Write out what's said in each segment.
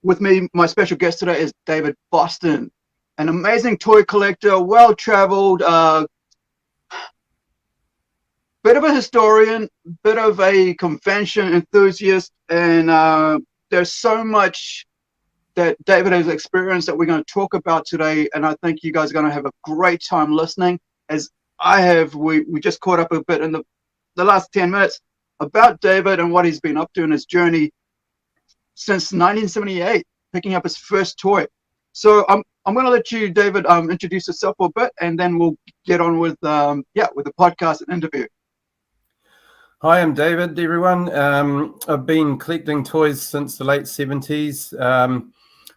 with me, my special guest today is David Boston, an amazing toy collector, well-traveled, bit of a historian, bit of a convention enthusiast, and there's so much that David has experienced that we're going to talk about today, and I think you guys are going to have a great time listening, as I have. We just caught up a bit in the last 10 minutes about David and what he's been up to in his journey since 1978, picking up his first toy. So I'm going to let you, David, introduce yourself for a bit, and then we'll get on with the podcast and interview. Hi, I'm David, everyone. I've been collecting toys since the late 70s.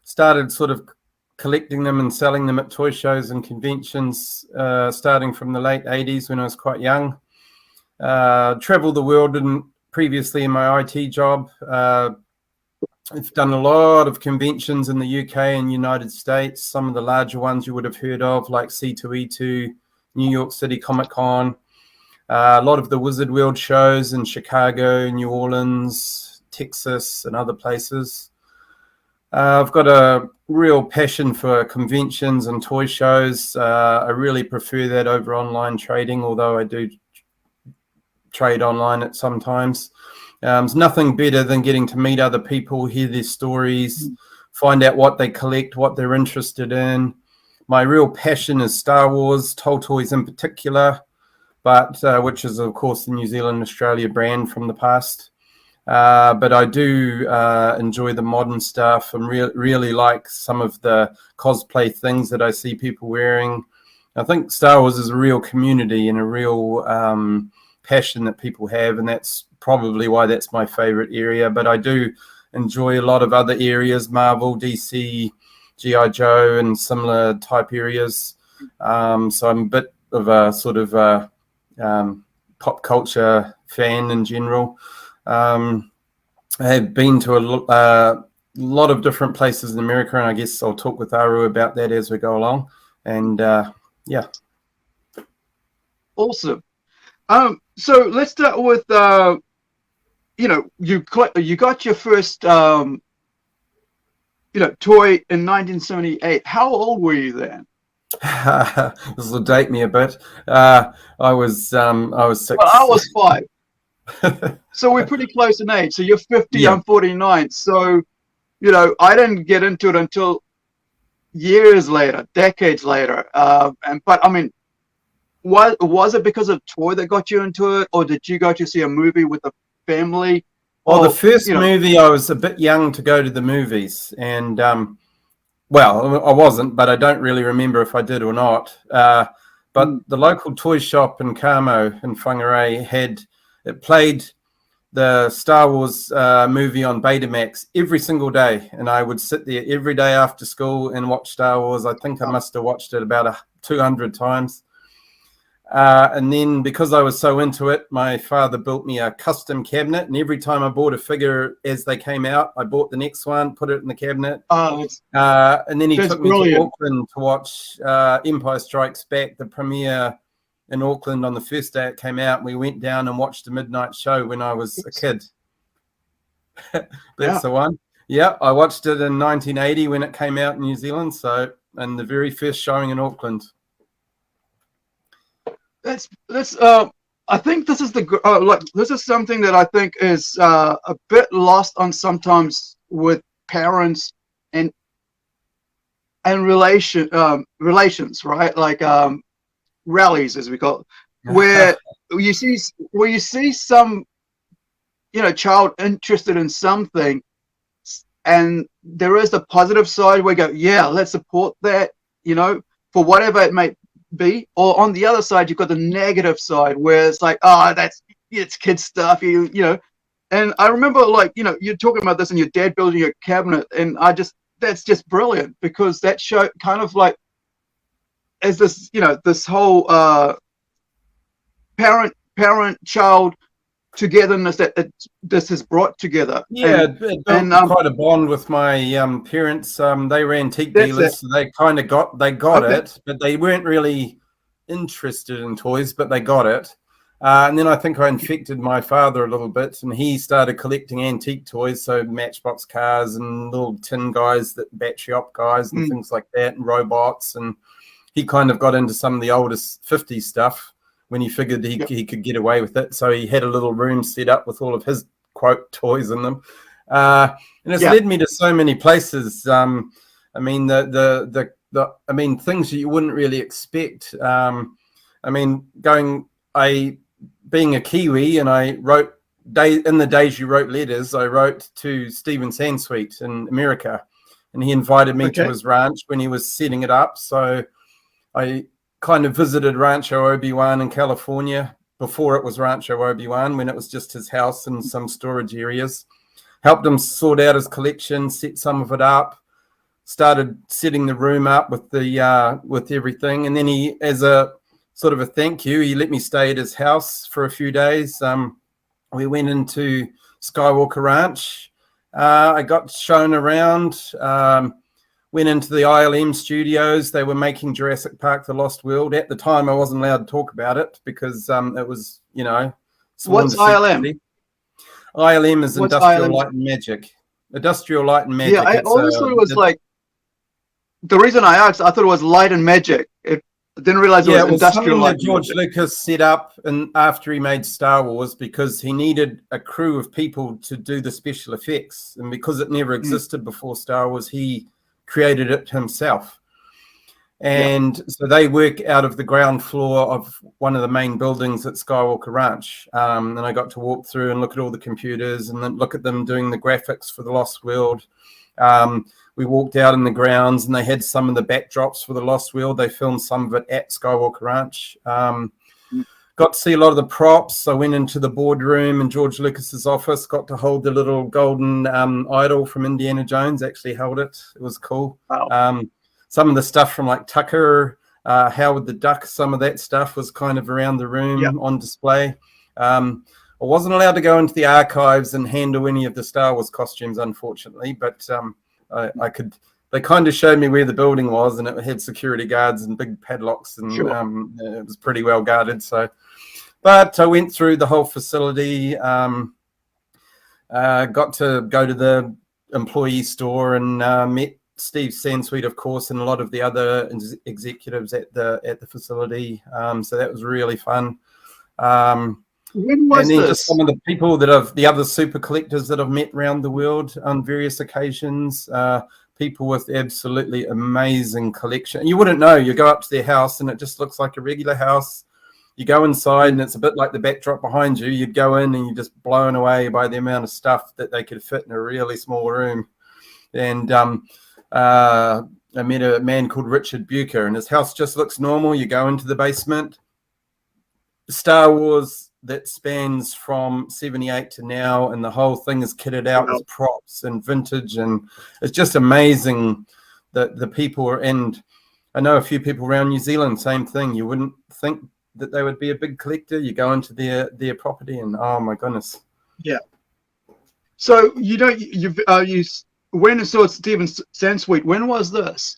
Started sort of collecting them and selling them at toy shows and conventions, starting from the late 80s when I was quite young. Traveled the world previously in my IT job. I've done a lot of conventions in the UK and United States, some of the larger ones you would have heard of, like C2E2, New York City Comic Con, a lot of the Wizard World shows in Chicago, New Orleans, Texas, and other places. I've got a real passion for conventions and toy shows. I really prefer that over online trading, although I do trade online at sometimes. There's nothing better than getting to meet other people, hear their stories, find out what they collect, what they're interested in. My real passion is Star Wars, Toll Toys in particular, but which is, of course, the New Zealand Australia brand from the past. But I do enjoy the modern stuff and really like some of the cosplay things that I see people wearing. I think Star Wars is a real community and a real passion that people have, and that's probably why that's my favorite area. But I do enjoy a lot of other areas, Marvel, DC, G.I. Joe, and similar type areas. So I'm a bit of a sort of pop culture fan in general. I have been to a lot of different places in America, and I guess I'll talk with Aru about that as we go along. And yeah. Awesome. So let's start with, you got your first, toy in 1978. How old were you then? This will date me a bit. I was 6. Well, I was 5. So we're pretty close in age. So you're 50, yeah. I'm 49. So, I didn't get into it until years later, decades later. But I mean, was it because of toy that got you into it, or did you go to see a movie with a family? Well, the first movie, I was a bit young to go to the movies, and well, I wasn't, but I don't really remember if I did or not. But the local toy shop in Carmo in Whangarei played the Star Wars movie on Betamax every single day, and I would sit there every day after school and watch Star Wars. I think I must have watched it about 200 times. And then because I was so into it, my father built me a custom cabinet, and every time I bought a figure as they came out, I bought the next one, put it in the cabinet. And then he took me to Auckland to watch Empire Strikes Back, the premiere in Auckland on the first day it came out. And we went down and watched a midnight show when I was a kid. That's the one. Yeah, I watched it in 1980 when it came out in New Zealand. So, and the very first showing in Auckland. I think this is this is something that I think is a bit lost on sometimes with parents and relations, right? Like rallies, as we call it, where you see some child interested in something, and there is the positive side where you go, yeah, let's support that, for whatever it may be. Or on the other side, you've got the negative side where it's like, it's kid stuff, and I remember, you're talking about this and your dad building your cabinet, and that's just brilliant, because that show kind of like is this this whole parent child togetherness that this has brought together. Yeah, it built quite a bond with my parents. They were antique dealers, so they kind of got it, but they weren't really interested in toys, but they got it. And then I think I infected my father a little bit, and he started collecting antique toys, so Matchbox cars and little tin guys, that battery op guys and things like that, and robots. And he kind of got into some of the oldest 50s stuff when he figured he could get away with it. So he had a little room set up with all of his quote toys in them, and it's led me to so many places. I mean, I mean, things that you wouldn't really expect. I mean, being a Kiwi, and I wrote in the days you wrote letters, I wrote to Stephen Sansweet in America, and he invited me to his ranch when he was setting it up. So I kind of visited Rancho Obi-Wan in California before it was Rancho Obi-Wan, when it was just his house and some storage areas. Helped him sort out his collection, set some of it up, started setting the room up with the with everything, and then he, as a sort of a thank you, he let me stay at his house for a few days. We went into Skywalker Ranch. I got shown around. Went into the ILM studios. They were making Jurassic Park: The Lost World. At the time, I wasn't allowed to talk about it because it was, you know. What's ILM? ILM is Industrial Light and Magic. Industrial Light and Magic. Yeah, I always thought it was like, the reason I asked, I thought it was Light and Magic. I didn't realize it was Industrial Light. That George Lucas set up and after he made Star Wars, because he needed a crew of people to do the special effects, and because it never existed before Star Wars, he created it himself. And so they work out of the ground floor of one of the main buildings at Skywalker Ranch. And I got to walk through and look at all the computers and then look at them doing the graphics for The Lost World. We walked out in the grounds and they had some of the backdrops for The Lost World. They filmed some of it at Skywalker Ranch. Got to see a lot of the props. I went into the boardroom in George Lucas's office, got to hold the little golden idol from Indiana Jones, actually held it. It was cool. Wow. Some of the stuff from like Tucker, Howard the Duck, some of that stuff was kind of around the room on display. I wasn't allowed to go into the archives and handle any of the Star Wars costumes, unfortunately, but I could. They kind of showed me where the building was, and it had security guards and big padlocks, and it was pretty well guarded. So, but I went through the whole facility. Got to go to the employee store and met Steve Sansweet, of course, and a lot of the other executives at the facility. So that was really fun. When was and then this? Just some of the people the other super collectors that I've met around the world on various occasions. People with absolutely amazing collection. You wouldn't know. You go up to their house and it just looks like a regular house. You go inside and it's a bit like the backdrop behind you. You'd go in and you're just blown away by the amount of stuff that they could fit in a really small room. And I met a man called Richard Bucher, and his house just looks normal. You go into the basement. Star Wars that spans from 78 to now, and the whole thing is kitted out with props and vintage, and it's just amazing that the people are. And I know a few people around New Zealand, same thing. You wouldn't think that they would be a big collector. You go into their property, and oh my goodness. Yeah. So you went and saw Stephen Sansweet. When was this?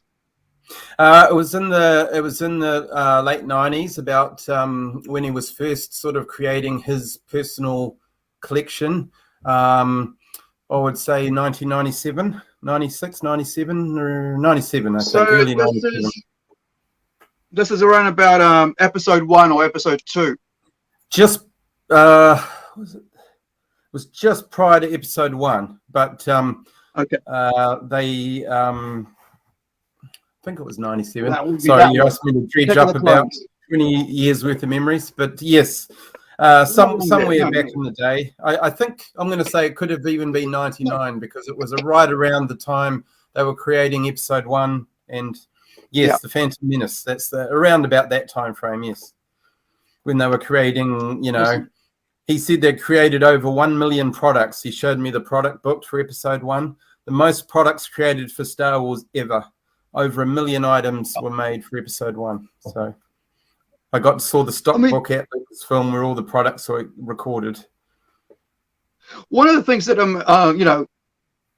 It was in the late 90s, about when he was first sort of creating his personal collection. I would say 1997, 96, 97, or 97, I think, early 97. This is around about episode 1 or episode 2. Just was it? Was just prior to episode 1, but okay. They I think it was 97. Sorry, you asked me to dredge up about 20 years worth of memories, but yes, somewhere back in the day. I think I'm going to say it could have even been 99, because it was right around the time they were creating episode 1, and yes, the Phantom Menace. That's around about that time frame. Yes, when they were creating, he said they created over 1 million products. He showed me the product book for episode 1. The most products created for Star Wars ever. Over 1 million items were made for episode 1. So I saw the stock book at Lucasfilm where all the products were recorded. One of the things that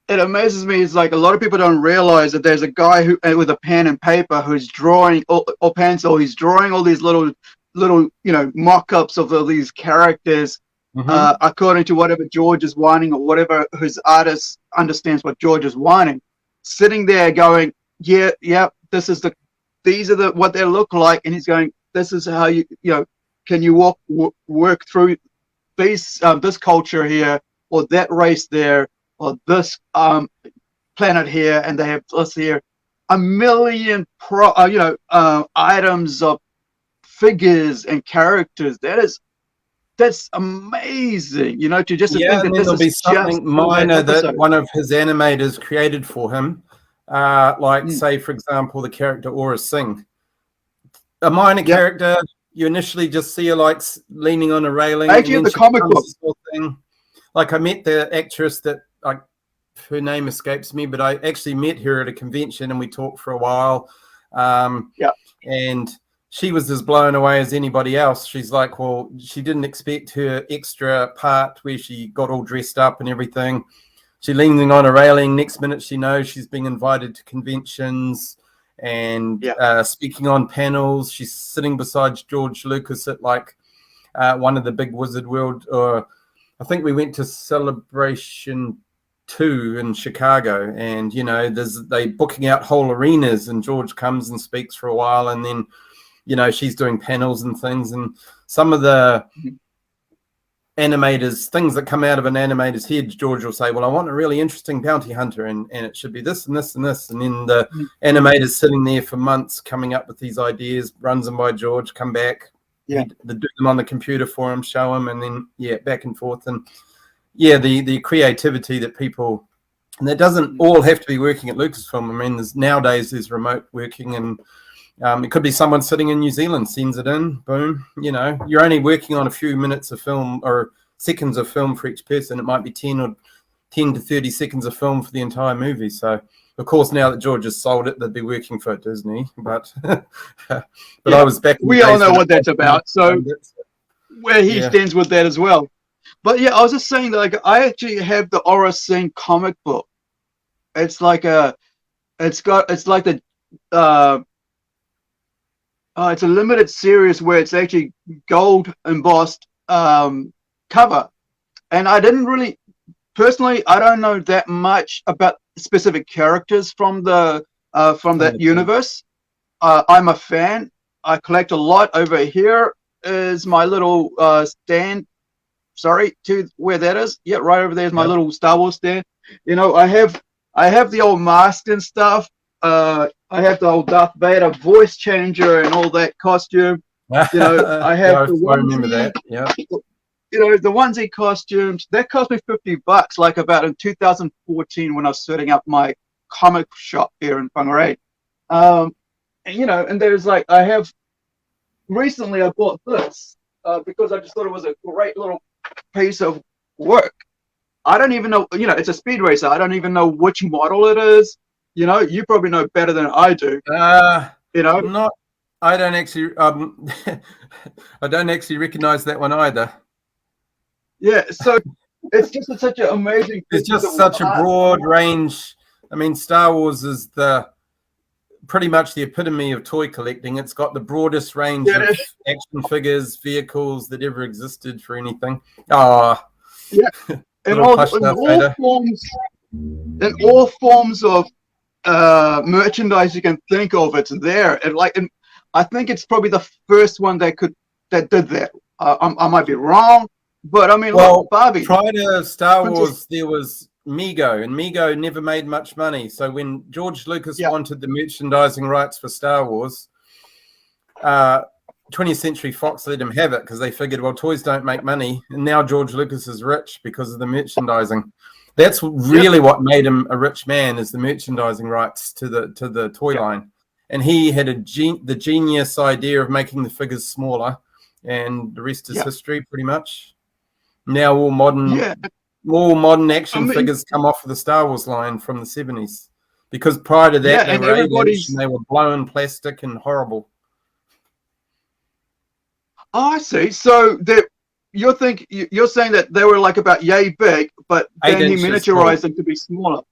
it amazes me is, like, a lot of people don't realize that there's a guy who with a pen and paper who's drawing or pencil. He's drawing all these little little, mock-ups of all these characters, according to whatever George is wanting, or whatever his artist understands what George is wanting, sitting there going, yeah, these are what they look like, and he's going, this is how can you work through this culture here, or that race there, or this planet here, and they have this here, a million items of figures and characters. That's amazing, to just think that this is something minor that one of his animators created for him, like say for example the character Aura Singh, a minor character. You initially just see her like leaning on a railing. Actually, the comic book thing. Like I met the actress that, like, her name escapes me, but I actually met her at a convention and we talked for a while. And she was as blown away as anybody else. She's like, well, she didn't expect her extra part where she got all dressed up and everything. She leaning on a railing. Next minute, she knows she's being invited to conventions and speaking on panels. She's sitting beside George Lucas at like one of the big Wizard World, or I think we went to Celebration 2 in Chicago, and they booking out whole arenas, and George comes and speaks for a while, and then she's doing panels and things, and some of the animators, things that come out of an animator's head, George will say, well, I want a really interesting bounty hunter, and it should be this and this and this, and then the animator's sitting there for months coming up with these ideas, runs them by George, come back, they do them on the computer for him, show him, and then back and forth. And the creativity that people, and that doesn't all have to be working at Lucasfilm. I mean, nowadays there's remote working, and it could be someone sitting in New Zealand sends it in, boom. You're only working on a few minutes of film or seconds of film for each person. It might be 10 to 30 seconds of film for the entire movie. So, of course, now that George has sold it, they'd be working for Disney. But I was back. We all know what that's about. So where he stands with that as well. But I was just saying that, like, I actually have the Aura Singh comic book. It's like it's a limited series where it's actually gold embossed cover, and I didn't really, personally, I don't know that much about specific characters from that universe. I'm a fan. I collect a lot. Over here is my little stand. Sorry, to where that is. Yeah, right over there is my little Star Wars stand. I have the old mask and stuff. I have the old Darth Vader voice changer and all that costume. I have the onesie. I remember that. Yeah. The onesie costumes. That cost me $50, like about in 2014 when I was setting up my comic shop here in Whangarei. And there's like, recently I bought this because I just thought it was a great little piece of work. I don't even know, it's a speed racer. I don't even know which model it is. You probably know better than I do. I don't actually I don't actually recognize that one either. Yeah, so it's just such an amazing. It's just such a broad range. I mean, Star Wars is pretty much the epitome of toy collecting. It's got the broadest range of action figures, vehicles that ever existed for anything. In all forms of merchandise you can think of, it's there. And I think it's probably the first one that did that. I might be wrong, but I mean, Barbie. Prior to Star Wars, there was Mego, and Mego never made much money. So when George Lucas wanted the merchandising rights for Star Wars, 20th Century Fox let him have it because they figured, well, toys don't make money, and now George Lucas is rich because of the merchandising. That's really what made him a rich man, is the merchandising rights to the toy line. And he had the genius idea of making the figures smaller, and the rest is history, pretty much. Now all modern action figures come off of the Star Wars line from the 70s, because prior to that they were blown plastic and horrible. Oh, I see. So you're saying that they were like about yay big, but then he miniaturized them to be smaller.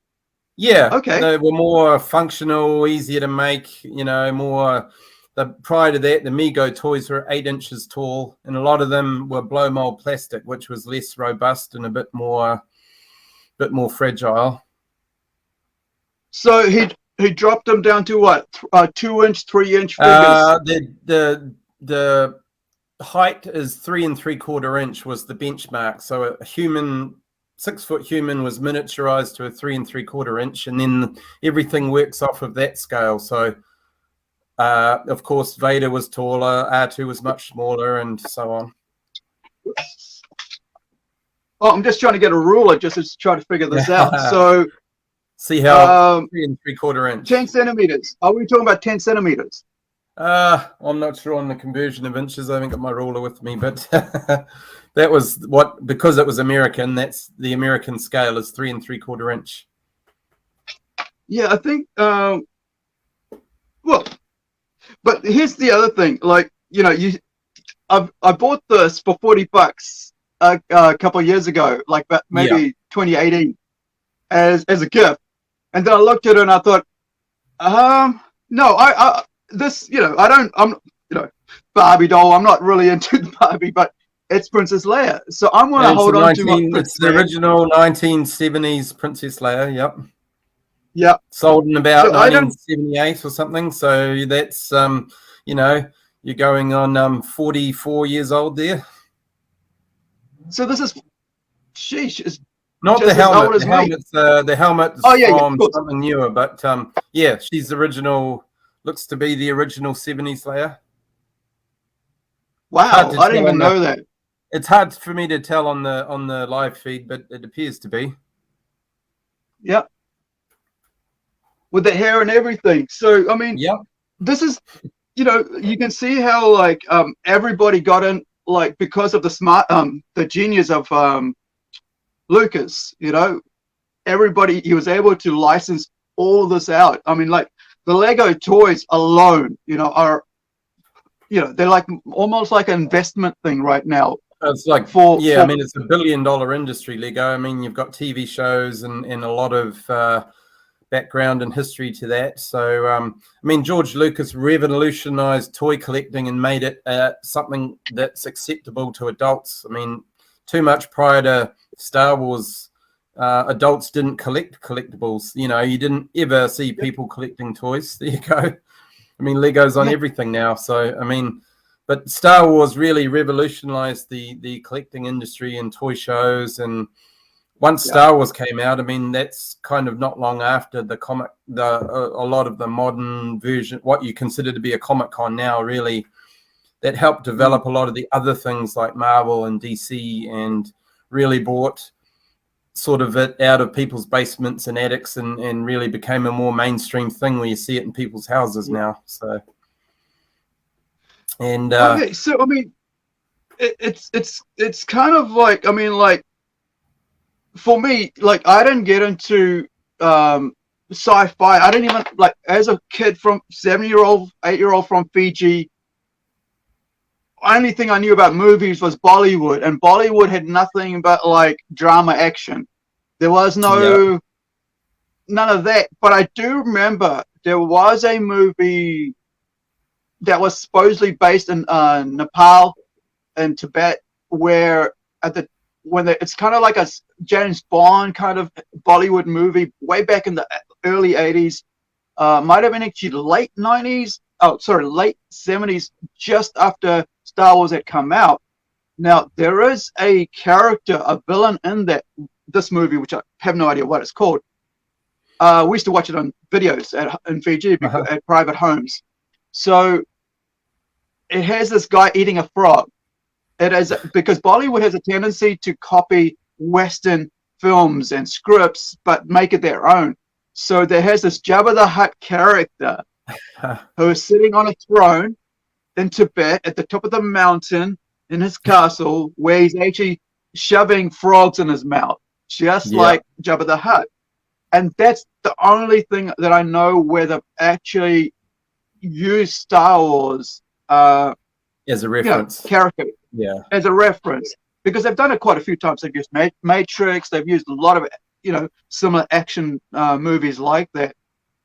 Yeah. Okay. They were more functional, easier to make. More prior to that, the Mego toys were 8 inches tall, and a lot of them were blow mold plastic, which was less robust and a bit more fragile. So he dropped them down to what, 2-inch, 3-inch figures? The height is 3 3/4 inch was the benchmark. So a human, 6-foot human, was miniaturized to a 3 3/4 inch, and then everything works off of that scale. So of course Vader was taller, R2 was much smaller, and so on. Oh, I'm just trying to get a ruler just to try to figure this out. So see how 3 3/4 inch. 10 centimeters. Are we talking about 10 centimeters? I'm not sure on the conversion of inches. I haven't got my ruler with me, but that was what, because it was American, that's the American scale is 3 3/4 inch. Yeah, I think, well, but here's the other thing. Like, you know, I bought this for $40 a couple of years ago, like maybe 2018, as a gift. And then I looked at it and I thought, no, this, you know, I'm, you know, Barbie doll. I'm not really into the Barbie, but it's Princess Leia. So I'm going to hold on to my Princess It's the original 1970s Princess Leia. Yep. Yep. Sold in about 1978 or something. So that's, you know, you're going on 44 years old there. So this is, sheesh, is not the helmet. The helmet is from something newer, but yeah, she's original. Looks to be the original 70s Leia. Wow, I didn't even know that. It's hard for me to tell on the live feed, but it appears to be. Yep. With the hair and everything. So I mean, this is, you know, you can see how like everybody got in, like, because of the genius of Lucas. You know, everybody, he was able to license all this out. I mean, like, the Lego toys alone, you know, are, you know, they're like almost like an investment thing right now. It's like, I mean, it's $1 billion industry, Lego. I mean, you've got TV shows and a lot of background and history to that. So, I mean, George Lucas revolutionized toy collecting and made it something that's acceptable to adults. I mean, too much prior to Star Wars, adults didn't collect collectibles. You know, you didn't ever see people collecting toys. There you go. I mean, Lego's on everything now. So, I mean, but Star Wars really revolutionized the collecting industry and toy shows. And once Star Wars came out, I mean, that's kind of not long after the comic, a lot of the modern version, what you consider to be a Comic-Con now, really, that helped develop a lot of the other things like Marvel and DC, and really brought sort of it out of people's basements and attics, and really became a more mainstream thing where you see it in people's houses now. So, and okay, so I mean, it's kind of like, I mean, like, for me, like, I didn't get into sci-fi. I didn't even, like, as a kid, from 7-year-old, 8-year-old from Fiji, only thing I knew about movies was Bollywood, and Bollywood had nothing but like drama action. There was none of that. But I do remember there was a movie that was supposedly based in Nepal and Tibet, where it's kind of like a James Bond kind of Bollywood movie way back in the early 80s. Might have been actually late 90s. Oh, sorry, late 70s, just after Star Wars had come out. Now, there is a character, a villain in this movie, which I have no idea what it's called. We used to watch it on videos in Fiji at private homes. So it has this guy eating a frog. It is because Bollywood has a tendency to copy Western films and scripts, but make it their own. So there has this Jabba the Hutt character who is sitting on a throne in Tibet at the top of the mountain in his castle, where he's actually shoving frogs in his mouth, just like Jabba the Hutt. And that's the only thing that I know where they've actually used Star Wars as a reference, character, as a reference, because they've done it quite a few times. They've used Matrix, they've used a lot of similar action movies like that.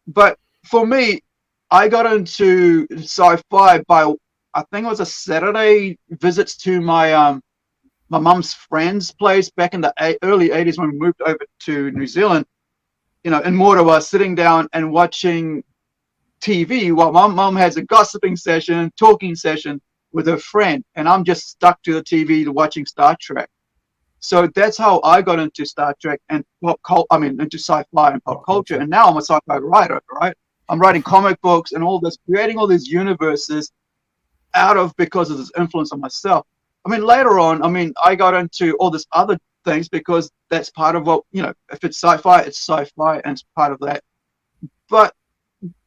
But for me, I got into sci-fi by, I think it was a Saturday visits to my mum's friend's place back in the early 80s when we moved over to New Zealand. You know, in Morawa, sitting down and watching TV while my mum has a gossiping session, talking session with her friend, and I'm just stuck to the TV watching Star Trek. So that's how I got into Star Trek and pop culture. I mean, into sci-fi and pop culture. And now I'm a sci-fi writer, right? I'm writing comic books and all this, creating all these universes because of this influence on myself. I mean, later on, I mean, I got into all this other things because that's part of what, you know, if it's sci-fi, it's sci-fi, and it's part of that. But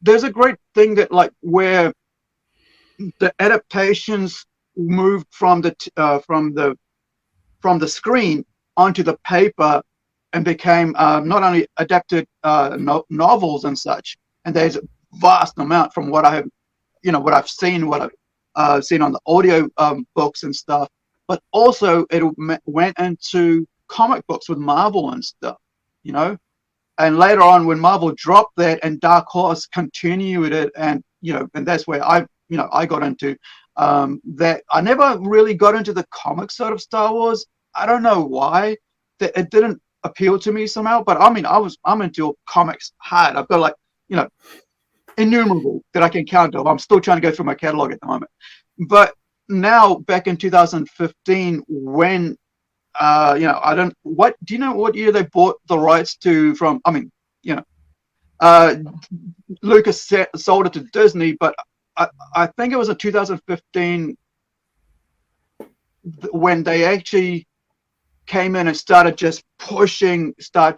there's a great thing that, like, where the adaptations moved from the screen onto the paper and became not only adapted novels and such, and there's a vast amount from what I have, you know, what I've seen, what I've seen on the audio books and stuff, but also it went into comic books with Marvel and stuff, you know. And later on, when Marvel dropped that and Dark Horse continued it, and you know, and that's where I got into that. I never really got into the comic side of Star Wars. I don't know why. That it didn't appeal to me somehow. But I mean, I'm into comics hard. I've got, like, you know, innumerable that I can count of. I'm still trying to go through my catalog at the moment. But now, back in 2015, when you know, do you know what year they bought the rights to from? I mean, you know, Lucas sold it to Disney, but I think it was in 2015 when they actually came in and started just pushing Star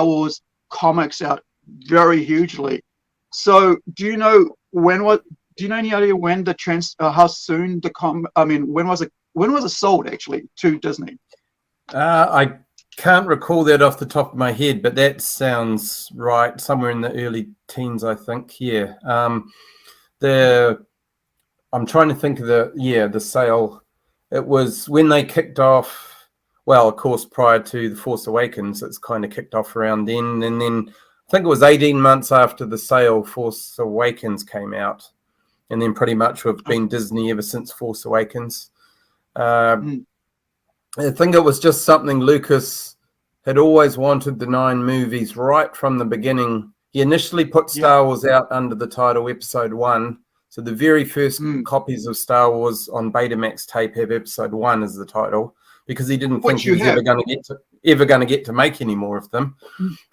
Wars comics out very hugely. So, do you know any idea when the how soon when was it sold actually to Disney? I can't recall that off the top of my head, but that sounds right. Somewhere in the early teens, I think. Yeah. I'm trying to think of the sale. It was when they kicked off. Well, of course, prior to The Force Awakens, it's kind of kicked off around then, and then I think it was 18 months after the sale, Force Awakens came out, and then pretty much we've been Disney ever since Force Awakens. I think it was just something Lucas had always wanted, the 9 movies right from the beginning. He initially put Star Wars out under the title Episode 1. So the very first copies of Star Wars on Betamax tape have Episode 1 as the title, because he didn't think he was ever going to get to make any more of them.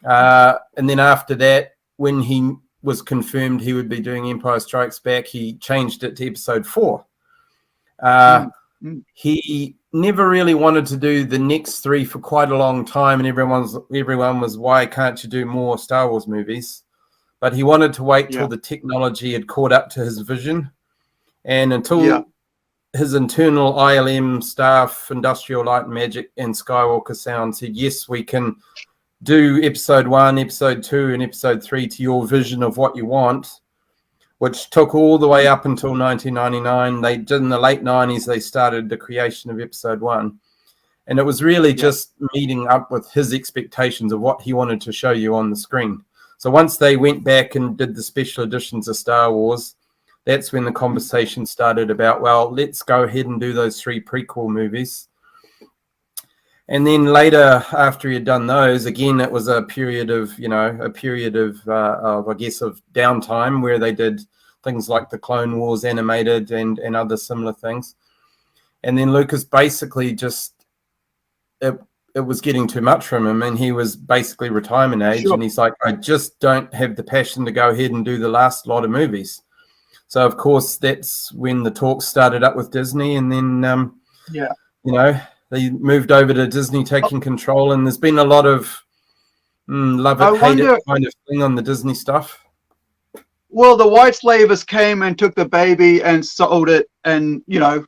And then after that, when he was confirmed he would be doing Empire Strikes Back, he changed it to Episode 4. He never really wanted to do the next 3 for quite a long time, and everyone was, why can't you do more Star Wars movies? But he wanted to wait till the technology had caught up to his vision, and until his internal ILM staff, Industrial Light and Magic and Skywalker Sound, said, yes, we can do Episode 1, Episode 2, and Episode 3 to your vision of what you want, which took all the way up until 1999. They did in the late 90s, they started the creation of Episode 1. And it was really just meeting up with his expectations of what he wanted to show you on the screen. So once they went back and did the special editions of Star Wars, that's when the conversation started about, well, let's go ahead and do those 3 prequel movies. And then later, after he had done those, again, it was a period of, I guess, of downtime where they did things like the Clone Wars animated and other similar things. And then Lucas basically just, it was getting too much from him, and he was basically retirement age. And he's like, I just don't have the passion to go ahead and do the last lot of movies. So, of course, that's when the talks started up with Disney. And then, they moved over to Disney taking control, and there's been a lot of love it, hate it kind of thing on the Disney stuff. Well, the white slavers came and took the baby and sold it, and and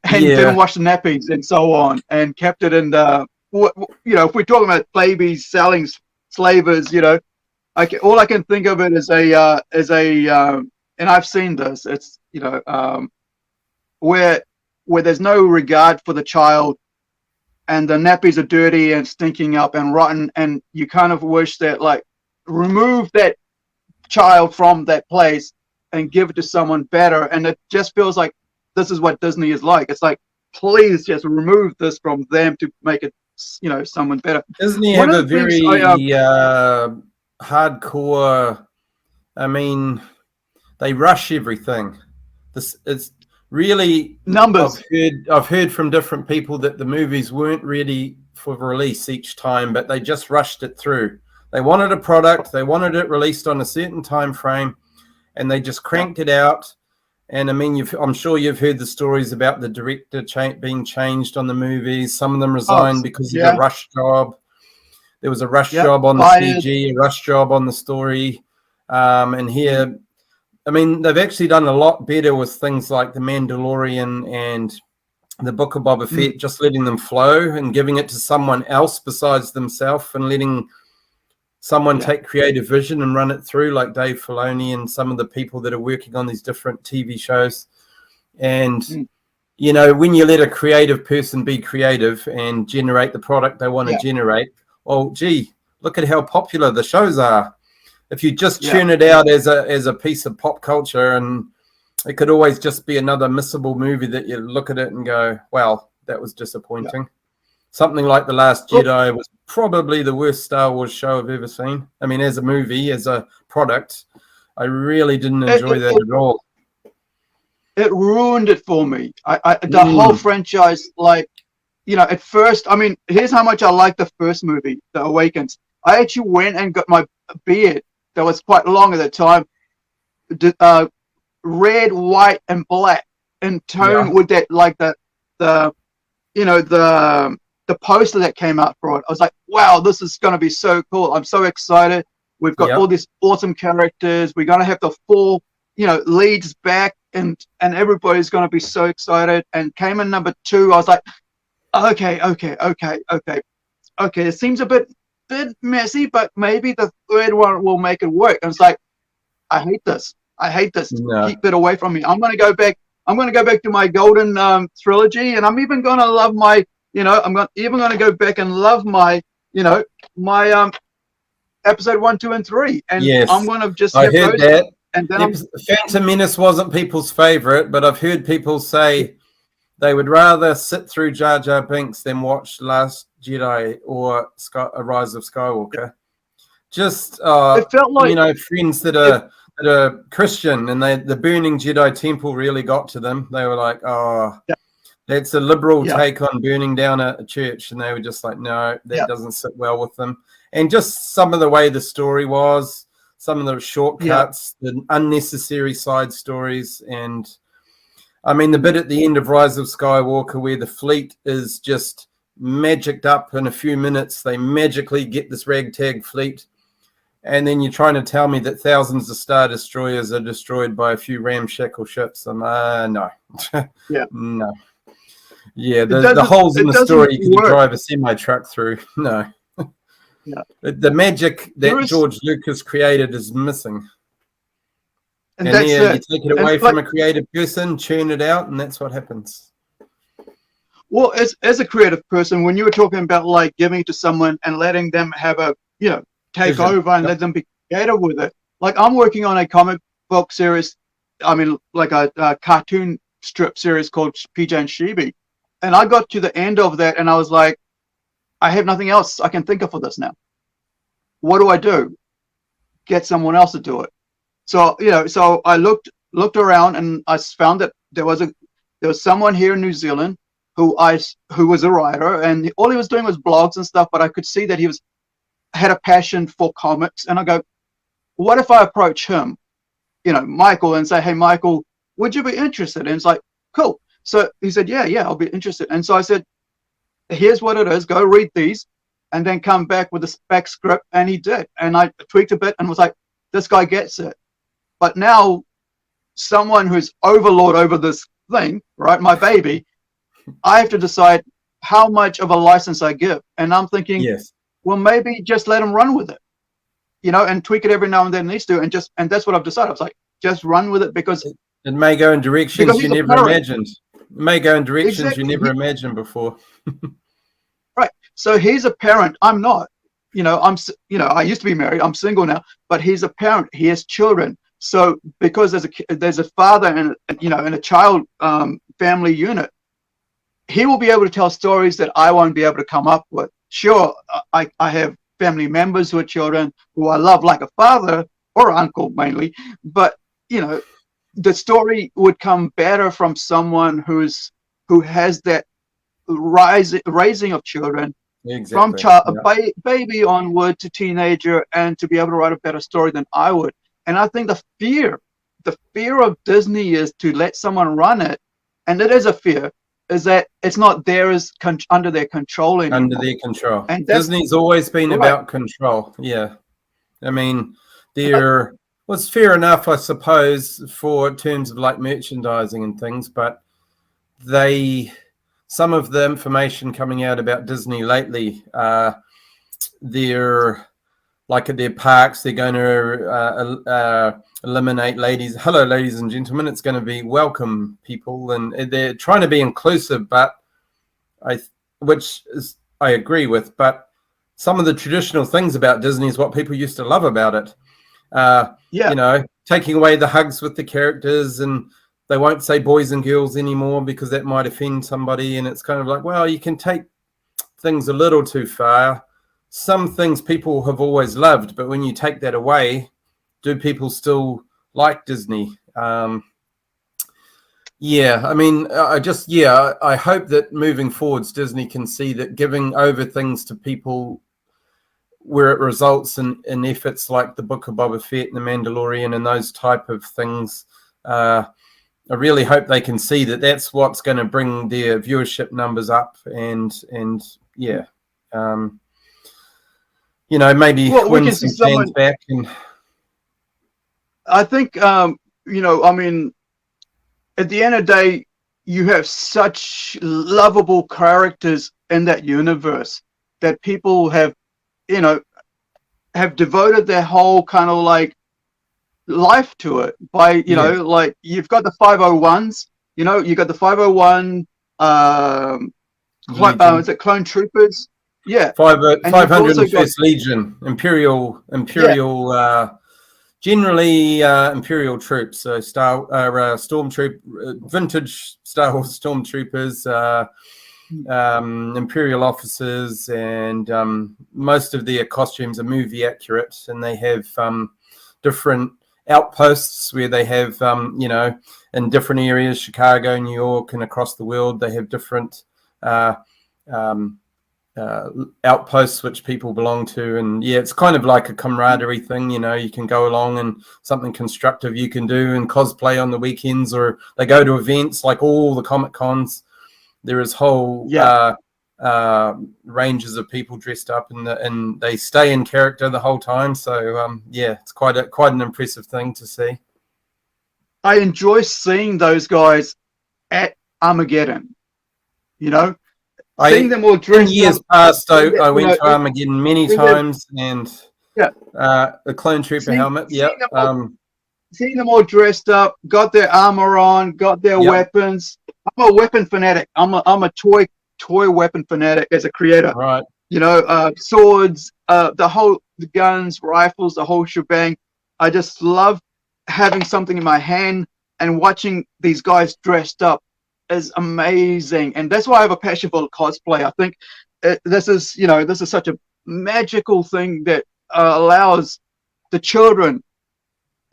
didn't wash the nappies and so on, and kept it in the. If we're talking about babies selling slavers, all I can think of it as and I've seen this. It's where there's no regard for the child, and the nappies are dirty and stinking up and rotten, and you kind of wish that, like, remove that child from that place and give it to someone better. And it just feels like this is what Disney is like. It's like, please just remove this from them to make it, you know, someone better. Disney One have of a the things very hardcore. I mean, they rush everything. This is really numbers. I've heard from different people that the movies weren't ready for release each time, but they just rushed it through. They wanted a product, they wanted it released on a certain time frame, and they just cranked it out. And I mean, I'm sure you've heard the stories about the director being changed on the movies. Some of them resigned because of the rush job. There was a rush job on the CG, a rush job on the story. And here, I mean, they've actually done a lot better with things like The Mandalorian and the Book of Boba Fett, just letting them flow and giving it to someone else besides themselves and letting someone take creative vision and run it through, like Dave Filoni and some of the people that are working on these different TV shows. And, you know, when you let a creative person be creative and generate the product they want to generate, well, gee, look at how popular the shows are. If you just tune it out as a piece of pop culture, and it could always just be another missable movie that you look at it and go, well, that was disappointing. Something like The Last Jedi was probably the worst Star Wars show I've ever seen. I mean, as a movie, as a product, I really didn't enjoy that at all. It ruined it for me. The whole franchise, like, you know, at first, I mean, here's how much I liked the first movie, The Awakens. I actually went and got my beard that was quite long at the time, red, white, and black in tone with that, like the you know, the poster that came out for it. I was like, wow, this is going to be so cool. I'm so excited. We've got all these awesome characters. We're going to have the full, you know, leads back, and everybody's going to be so excited. And came in number 2. I was like, okay. It seems a bit messy, but maybe the third one will make it work. And it's like, I hate this. No. Keep it away from me. I'm going to go back. I'm going to go back to my golden trilogy, and I'm even going to love my, you know, even going to go back and love my, you know, my episode 1, 2, and 3. And I'm going to just. I heard that. And then Phantom Menace wasn't people's favorite, but I've heard people say they would rather sit through Jar Jar Binks than watch Last Jedi or Rise of Skywalker. Just it felt like, you know, friends that are Christian, and the burning Jedi temple really got to them. They were like, oh, that's a liberal take on burning down a church, and they were just like, no, that doesn't sit well with them. And just some of the way the story was, some of the shortcuts, the unnecessary side stories, and I mean the bit at the end of Rise of Skywalker where the fleet is just magicked up in a few minutes. They magically get this ragtag fleet, and then you're trying to tell me that thousands of Star Destroyers are destroyed by a few ramshackle ships. I'm no. No. Yeah, the holes in the story you can drive a semi-truck through. No. The magic that George Lucas created is missing. And then you take it away from a creative person, churn it out, and that's what happens. Well, as a creative person, when you were talking about like giving it to someone and letting them have a, you know, take over and let them be creative with it. Like I'm working on a comic book series, I mean, like a cartoon strip series called PJ and Shibi. And I got to the end of that and I was like, I have nothing else I can think of for this now. What do? Get someone else to do it. So, you know, so I looked around and I found that there was someone here in New Zealand who was a writer, and all he was doing was blogs and stuff, but I could see that he had a passion for comics. And I go, what if I approach him, you know, Michael, and say, hey, Michael, would you be interested? And it's like, cool. So he said, yeah, I'll be interested. And so I said, here's what it is. Go read these and then come back with a spec script. And he did. And I tweaked a bit and was like, this guy gets it. But now someone who's overlord over this thing, right, my baby, I have to decide how much of a license I give. And I'm thinking, well, maybe just let him run with it, you know, and tweak it every now and then needs to. And that's what I've decided. I was like, just run with it because it may go in directions you never imagined. It may go in directions you never imagined before. Right. So he's a parent. I'm not. I used to be married. I'm single now, but he's a parent. He has children. So because there's a father and a child family unit, he will be able to tell stories that I won't be able to come up with. Sure, I have family members who are children who I love like a father or uncle mainly, but the story would come better from someone who has that raising of children from Exactly. baby onward to teenager, and to be able to write a better story than I would. And I think the fear of Disney is to let someone run it, and it is a fear, is that it's not theirs under their control anymore. Under their control. And Disney's always been right. about control. Yeah. I mean, was fair enough, I suppose, for terms of like merchandising and things, but some of the information coming out about Disney lately, they're like at their parks, they're going to eliminate ladies. Hello, ladies and gentlemen. It's going to be welcome people, and they're trying to be inclusive, but which I agree with. But some of the traditional things about Disney is what people used to love about it. Taking away the hugs with the characters, and they won't say boys and girls anymore because that might offend somebody. And it's kind of like, well, you can take things a little too far. Some things people have always loved, but when you take that away, do people still like Disney? I mean, I hope that moving forwards, Disney can see that giving over things to people where it results in efforts like the Book of Boba Fett and the Mandalorian and those type of things, I really hope they can see that that's what's going to bring their viewership numbers up, and maybe win some fans back. And I think, I mean, at the end of the day, you have such lovable characters in that universe that people have devoted their whole kind of like life to it by, like you've got the 501s, you got the 501, is it Clone Troopers? Yeah. 501st Legion, Imperial, generally Imperial troops, so vintage Star Wars stormtroopers, Imperial officers, and most of their costumes are movie accurate, and they have different outposts where they have, in different areas, Chicago, New York, and across the world, they have different outposts which people belong to. And it's kind of like a camaraderie thing. You can go along, and something constructive you can do and cosplay on the weekends, or they go to events like all the Comic Cons. There is whole ranges of people dressed up, and they stay in character the whole time. So it's quite an impressive thing to see. I enjoy seeing those guys at Armageddon. Seeing them all dressed in years past, I went to Armageddon many times, and the Clone Trooper helmet. Seeing them all dressed up, got their armor on, got their weapons. I'm a weapon fanatic. I'm a toy weapon fanatic as a creator. Right. Swords, the guns, rifles, the whole shebang. I just love having something in my hand, and watching these guys dressed up is amazing. And that's why I have a passion for cosplay. I think this is such a magical thing that allows the children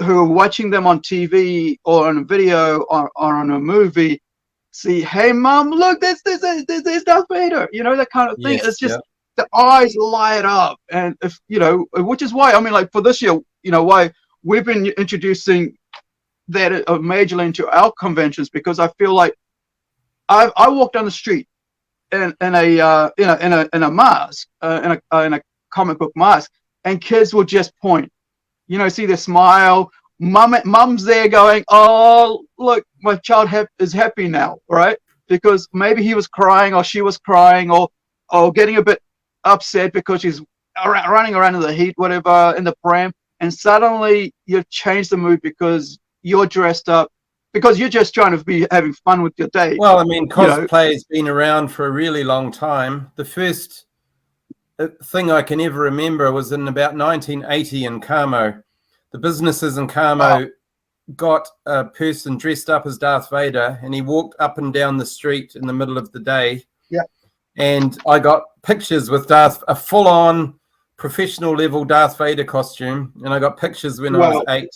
who are watching them on TV or on a video or on a movie see, hey mom, look, there's Darth Vader, that kind of thing. It's just the eyes light up, and which is why, I mean, like for this year, why we've been introducing that majorly into our conventions, because I feel like I walk down the street in a mask, in a comic book mask, and kids will just point, see their smile. Mum's there going, oh, look, my child is happy now, right? Because maybe he was crying, or she was crying, or getting a bit upset because she's running around in the heat, whatever, in the pram, and suddenly you've changed the mood because you're dressed up, because you're just trying to be having fun with your day. Well, I mean, cosplay has been around for a really long time. The first thing I can ever remember was in about 1980 in Carmo. The businesses in Carmo got a person dressed up as Darth Vader, and he walked up and down the street in the middle of the day. Yeah. And I got pictures with a full-on professional level Darth Vader costume, and I got pictures when I was 8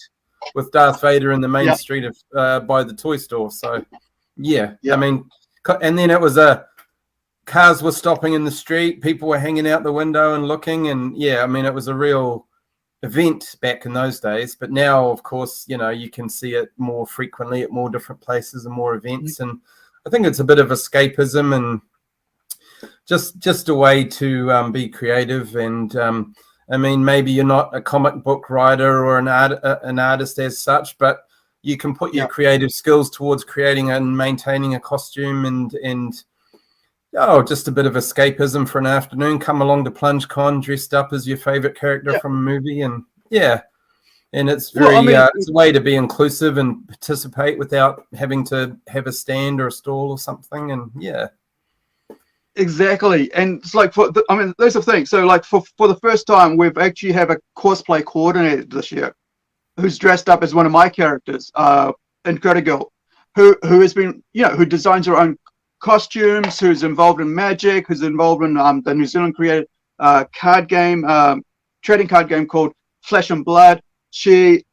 with Darth Vader in the main street of by the toy store. So yeah, I mean, and then it was cars were stopping in the street, people were hanging out the window and looking, and yeah, I mean, it was a real event back in those days. But now, of course, you know, you can see it more frequently at more different places and more events, and I think it's a bit of escapism and just a way to be creative. And I mean, maybe you're not a comic book writer or an artist as such, but you can put your creative skills towards creating and maintaining a costume, and just a bit of escapism for an afternoon. Come along to PlungeCon dressed up as your favorite character from a movie, and and it's very it's a way to be inclusive and participate without having to have a stand or a stall or something. And exactly. And it's like, I mean, there's the thing. So like for the first time, we've actually have a cosplay coordinator this year who's dressed up as one of my characters, Incredible, who has been, who designs her own costumes, who's involved in magic, who's involved in the New Zealand created card game, trading card game called Flesh and Blood. She,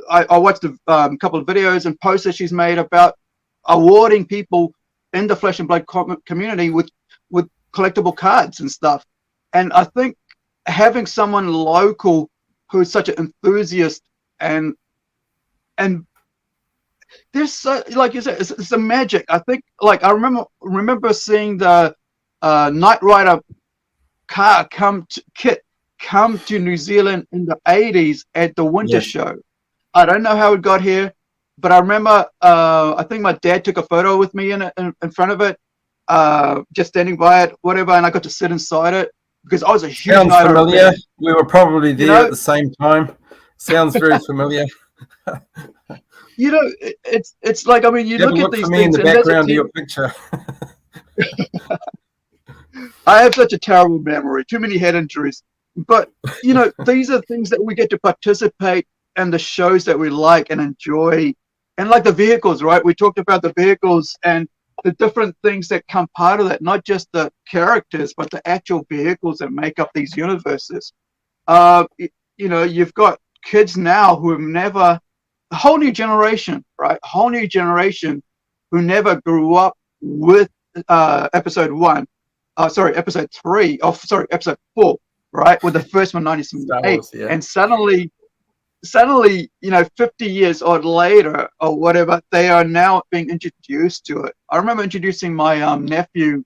I watched a couple of videos and posts that she's made about awarding people in the Flesh and Blood community with collectible cards and stuff. And I think having someone local who's such an enthusiast and there's so, like you said, it's a magic. I think, like, I remember seeing the Knight Rider car kit come to New Zealand in the 80s at the winter show. I don't know how it got here, but I remember I think my dad took a photo with me in front of it, just standing by it, whatever, and I got to sit inside it because I was a huge Sounds familiar. We were probably there at the same time. Sounds very familiar. It's like, I mean, you look at these things in the background of your picture. I have such a terrible memory, too many head injuries. But these are things that we get to participate in, the shows that we like and enjoy, and like the vehicles, right? We talked about the vehicles and the different things that come part of that, not just the characters, but the actual vehicles that make up these universes. You've got kids now who have never, a whole new generation, right? A whole new generation who never grew up with episode 4, right? With the first one, 1978. And suddenly, 50 years or later or whatever, they are now being introduced to it. I remember introducing my nephew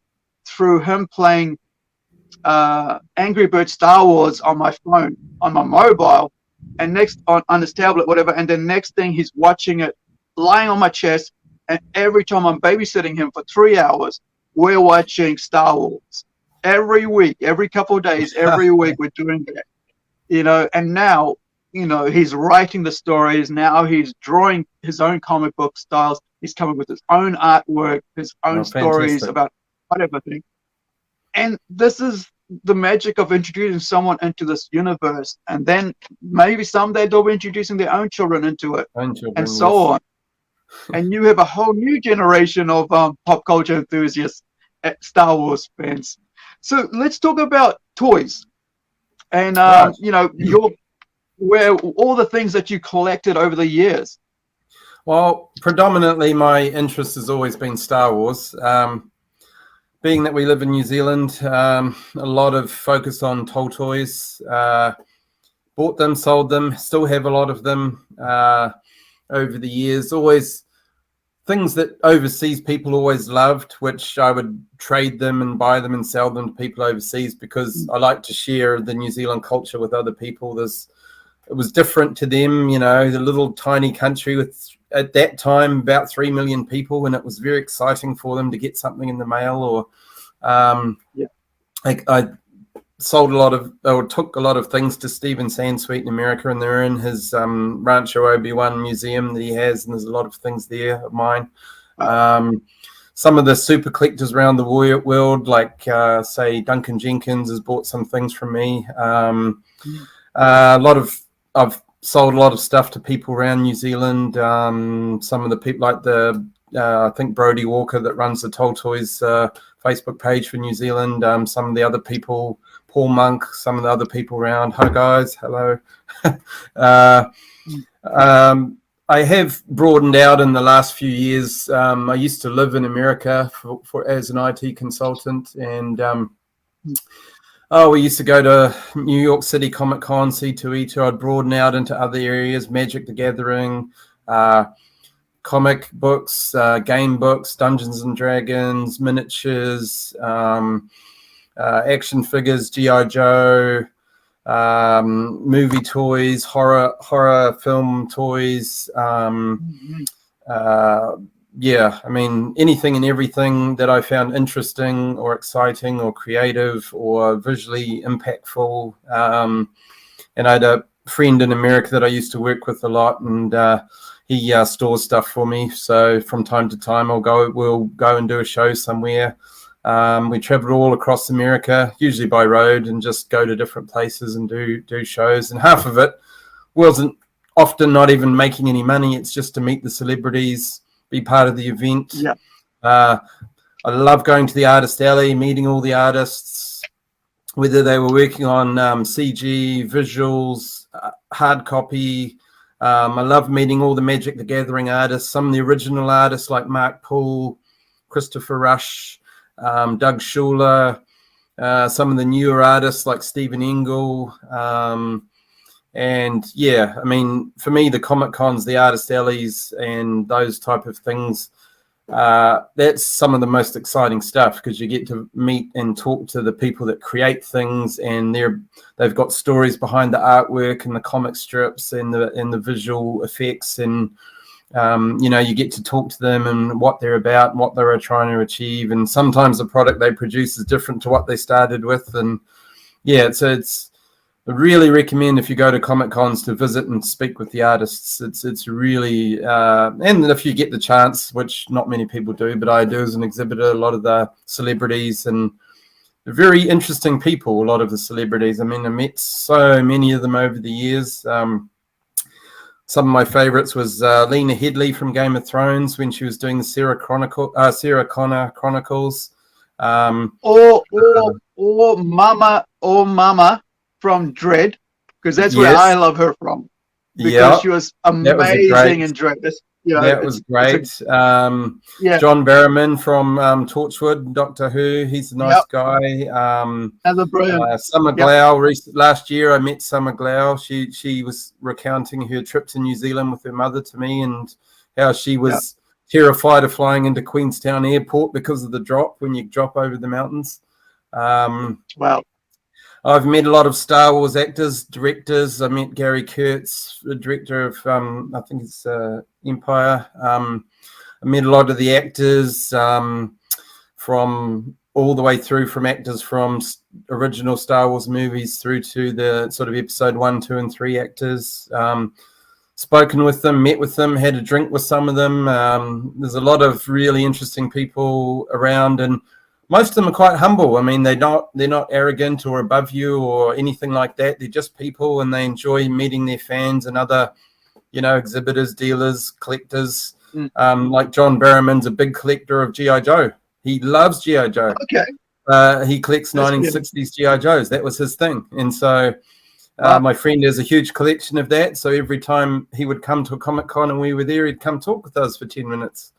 through him playing Angry Birds Star Wars on my phone, on my mobile, and next on his tablet, whatever. And the next thing, he's watching it lying on my chest. And every time I'm babysitting him for 3 hours, we're watching Star Wars. Every week, every couple of days, every week we're doing that. And now, he's writing the stories. Now he's drawing his own comic book styles. He's coming with his own artwork, his own stories about whatever thing. And this is the magic of introducing someone into this universe. And then maybe someday they'll be introducing their own children into it, and so on. And you have a whole new generation of pop culture enthusiasts, Star Wars fans. So let's talk about toys, and where all the things that you collected over the years. Well, predominantly my interest has always been Star Wars. Being that we live in New Zealand, a lot of focus on tall toys. Bought them, sold them, still have a lot of them over the years. Always things that overseas people always loved, which I would trade them and buy them and sell them to people overseas, because I like to share the New Zealand culture with other people. It was different to them, the little tiny country with, at that time, about 3 million people, and it was very exciting for them to get something in the mail. Or I sold took a lot of things to Stephen Sansweet in America, and they're in his Rancho Obi-Wan museum that he has, and there's a lot of things there of mine. some of the super collectors around the world, like say Duncan Jenkins has bought some things from me. I've sold a lot of stuff to people around New Zealand. Some of the people like I think Brodie Walker that runs the Toll Toys Facebook page for New Zealand. Some of the other people, Paul Monk, some of the other people around. Hi guys, hello. I have broadened out in the last few years. I used to live in America as an IT consultant, and we used to go to New York City Comic Con, C2E2. I'd broaden out into other areas: Magic the Gathering, comic books, game books, Dungeons and Dragons, miniatures, action figures, G.I. Joe, movie toys, horror film toys. Yeah, I mean, anything and everything that I found interesting or exciting or creative or visually impactful. And I had a friend in America that I used to work with a lot, and he stores stuff for me. So from time to time, we'll go and do a show somewhere. We traveled all across America, usually by road, and just go to different places and do shows. And half of it wasn't often not even making any money. It's just to meet the celebrities, be part of the event. Yeah. I love going to the artist alley, meeting all the artists, whether they were working on CG, visuals, hard copy. I love meeting all the Magic the Gathering artists, some of the original artists like Mark Poole, Christopher Rush, Doug Schuler, some of the newer artists like Stephen Engel. And yeah, I mean, for me, the Comic Cons, the artist alleys and those type of things, that's some of the most exciting stuff, because you get to meet and talk to the people that create things, and they've got stories behind the artwork and the comic strips and the visual effects, and you get to talk to them and what they're about and what they were trying to achieve. And sometimes the product they produce is different to what they started with. And yeah, I really recommend, if you go to Comic Cons, to visit and speak with the artists. It's really, and if you get the chance, which not many people do, but I do as an exhibitor, a lot of the celebrities, and they're very interesting people, a lot of the celebrities. I mean, I met so many of them over the years. Some of my favorites was Lena Headey from Game of Thrones, when she was doing the Sarah Connor Chronicles. Or Mama from Dread, because that's where I love her from, because she was amazing in Dread. That was great. John Barrowman from Torchwood, Doctor Who. He's a nice guy. Another brilliant. Summer Glau. Last year, I met Summer Glau. She was recounting her trip to New Zealand with her mother to me, and how she was terrified of flying into Queenstown Airport because of the drop, when you drop over the mountains. Wow. I've met a lot of Star Wars actors, directors. I met Gary Kurtz, the director of, I think it's Empire. I met a lot of the actors from all the way through, from actors from original Star Wars movies through to the sort of episode 1, 2, and 3 actors. Spoken with them, met with them, had a drink with some of them. There's a lot of really interesting people around, and most of them are quite humble. I mean, they're not arrogant or above you or anything like that. They're just people, and they enjoy meeting their fans and other, exhibitors, dealers, collectors. Like John Barrowman's a big collector of G.I. Joe. He loves G.I. Joe. Okay. He collects 1960s G.I. Joes. That was his thing. And so my friend has a huge collection of that. So every time he would come to a Comic Con and we were there, he'd come talk with us for 10 minutes.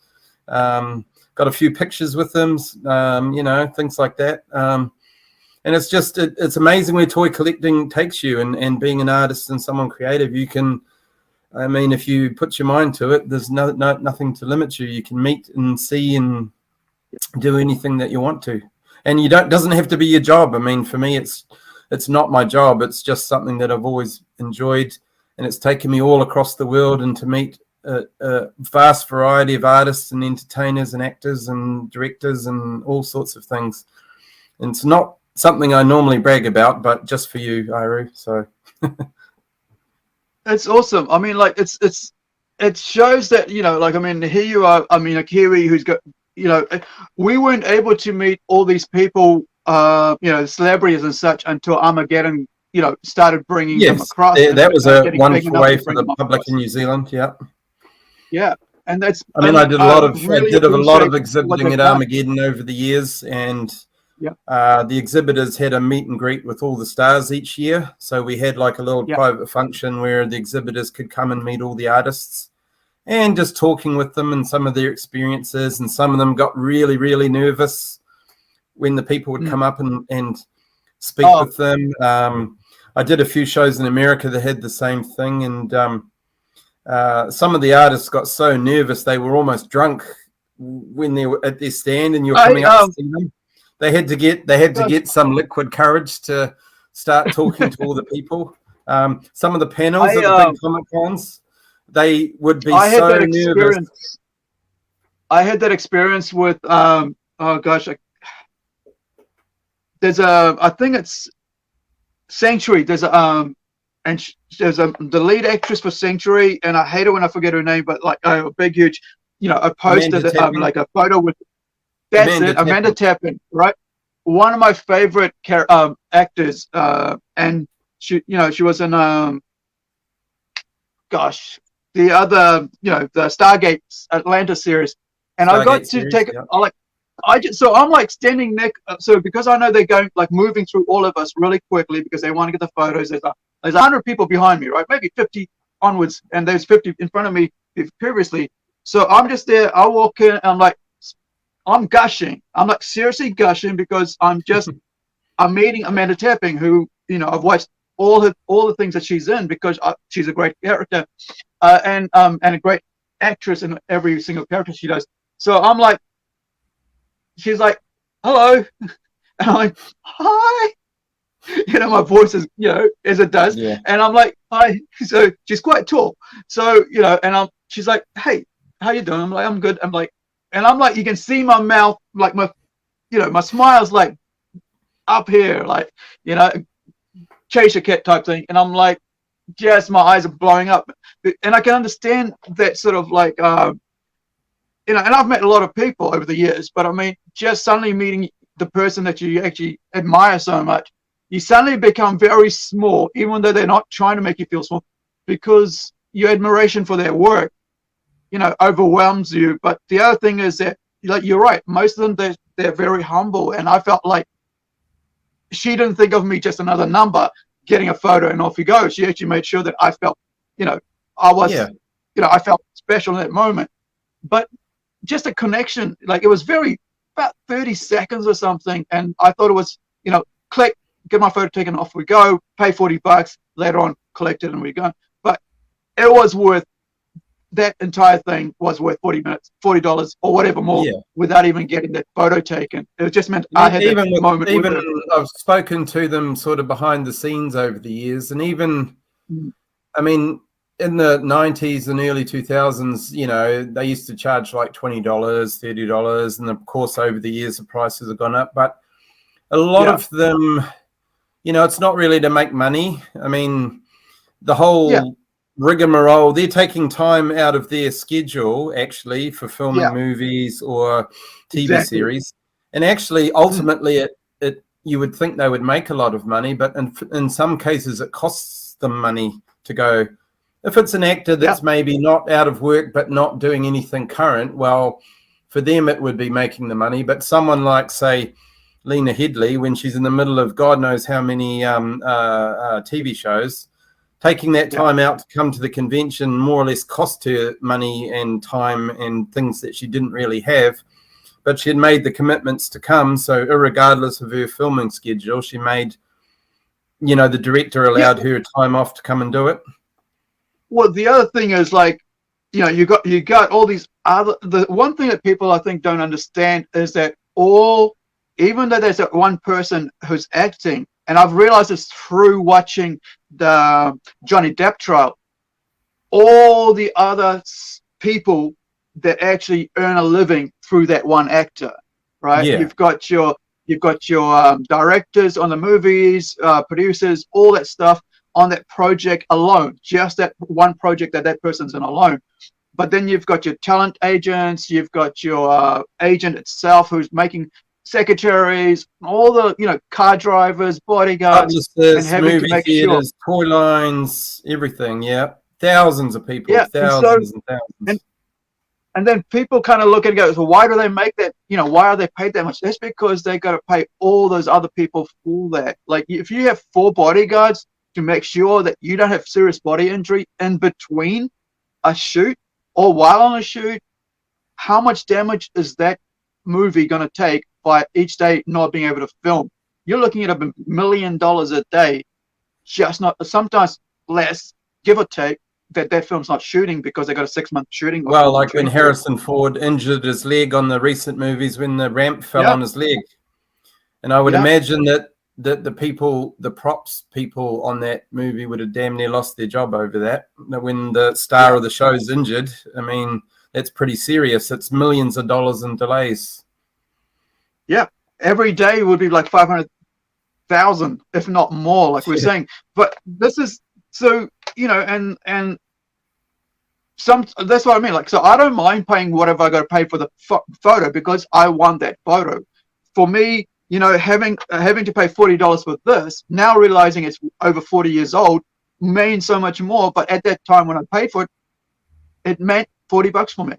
Got a few pictures with them, things like that. And it's just, it's amazing where toy collecting takes you, and being an artist and someone creative, you can, I mean, if you put your mind to it, there's nothing to limit you. You can meet and see and do anything that you want to. And doesn't have to be your job. I mean, for me, it's not my job. It's just something that I've always enjoyed, and it's taken me all across the world and to meet a vast variety of artists and entertainers and actors and directors and all sorts of things. And it's not something I normally brag about, but just for you, Iru. So it's awesome. I mean, like it shows that, I mean, here you are. I mean, a Kiwi who's got you know, we weren't able to meet all these people, you know, celebrities and such, until Armageddon, you know, started bringing them Yes, across, and that was a getting big wonderful enough way to for bring the them public across. in New Zealand. Yeah. Yeah, and that's, I mean, and I I really did a lot appreciate of what exhibiting they've at done. Armageddon over the years, and Yeah, the exhibitors had a meet and greet with all the stars each year. So we had like a little yeah, private function where the exhibitors could come and meet all the artists, and just talking with them and some of their experiences. And some of them got really, really nervous when the people would come up and speak oh, with them. I did a few shows in America that had the same thing, and some of the artists got so nervous they were almost drunk when they were at their stand and you're I coming up to see them. They had to gosh, get some liquid courage to start talking to all the people. Some of the panels I at the big Comic Cons, they would be I had so that nervous. experience. I had that experience with oh gosh, there's a, I think it's Sanctuary. There's a and there's the lead actress for Sanctuary, and I hate it when I forget her name, but like a big huge, you know, a poster Amanda that Tapping. like a photo with, that's Amanda it, Amanda Tapping. Tapping, right? One of my favorite actors, and she, you know, she was in gosh, the other, you know, the Stargate Atlanta series, and I got Stargate to series, take, yeah. I just, so I'm like standing next, so because I know they're going, like moving through all of us really quickly because they want to get the photos. There's 100 people behind me, right? Maybe 50 onwards, and there's 50 in front of me previously. So I'm just there. I walk in, and I'm like, I'm gushing. I'm like seriously gushing because I'm meeting Amanda Tapping, who, you know, I've watched all the things that she's in because she's a great character, and a great actress in every single character she does. So I'm like, she's like, hello. And I'm like, hi. You know, my voice is, you know, as it does. Yeah. And I'm like, hi. So she's quite tall. So, you know, and she's like, hey, how you doing? I'm like, I'm good. I'm like, you can see my mouth, like my, you know, my smile's like up here, like, you know, chase a cat type thing. And I'm like, yes, my eyes are blowing up. And I can understand that sort of like, you know, and I've met a lot of people over the years, but I mean, just suddenly meeting the person that you actually admire so much, you suddenly become very small, even though they're not trying to make you feel small, because your admiration for their work, you know, overwhelms you. But the other thing is that, like, you're right, most of them, they're very humble, and I felt like she didn't think of me just another number, getting a photo and off you go. She actually made sure that I felt, you know, I was, Yeah. you know, I felt special in that moment. But just a connection, like it was very, about 30 seconds or something, and I thought it was, you know, click, get my photo taken, off we go, pay $40, later on collect it and we go. But it was worth, that entire thing was worth 40 minutes, $40 or whatever more, Yeah. without even getting that photo taken. It just meant I had that moment with her. I've spoken to them sort of behind the scenes over the years, and even, I mean, in the 90s and early 2000s, you know, they used to charge like $20, $30, and of course over the years the prices have gone up. But a lot of them, you know, it's not really to make money. I mean, the whole rigmarole, they're taking time out of their schedule actually for filming movies or TV series, and actually ultimately it you would think they would make a lot of money, but in some cases it costs them money to go. If it's an actor that's maybe not out of work but not doing anything current, well, for them it would be making the money. But someone like, say, Lena Headley, when she's in the middle of God knows how many TV shows, taking that time out to come to the convention more or less cost her money and time and things that she didn't really have. But she had made the commitments to come, so irregardless of her filming schedule, she made, you know, the director allowed her time off to come and do it. Well, the other thing is, like, you know, you got all these other, the one thing that people I think don't understand is that even though there's that one person who's acting, and I've realized this through watching the Johnny Depp trial, all the other people that actually earn a living through that one actor, right? Yeah. You've got your directors on the movies, producers, all that stuff on that project alone, just that one project that person's in alone. but then you've got your talent agents, you've got your agent itself who's making secretaries, all the car drivers, bodyguards, and Publicists, having to movie make sure. theaters, toy lines, everything. Yeah, thousands of people, Yeah, and so thousands and and thousands. and then people kind of look and go, so why do they make that? Why are they paid that much? That's because they got to pay all those other people for that. Like if you have 4 bodyguards to make sure that you don't have serious body injury in between a shoot or while on a shoot, how much damage is that movie going to take by each day not being able to film? You're looking at $1 million a day, just not sometimes less, give or take, that film's not shooting because they got a 6-month shooting. Well, like when Harrison Ford injured his leg on the recent movies when the ramp fell on his leg. And I would imagine that the people, the props people on that movie would have damn near lost their job over that. When the star of the show is injured, I mean, that's pretty serious. It's millions of dollars in delays. Yeah, every day would be like 500,000, if not more, like we're saying. But this is so, and that's what I mean. Like, so I don't mind paying whatever I got to pay for the photo because I want that photo. For me, having to pay $40 for this, now realizing it's over 40 years old, means so much more. But at that time when I paid for it, it meant $40 for me.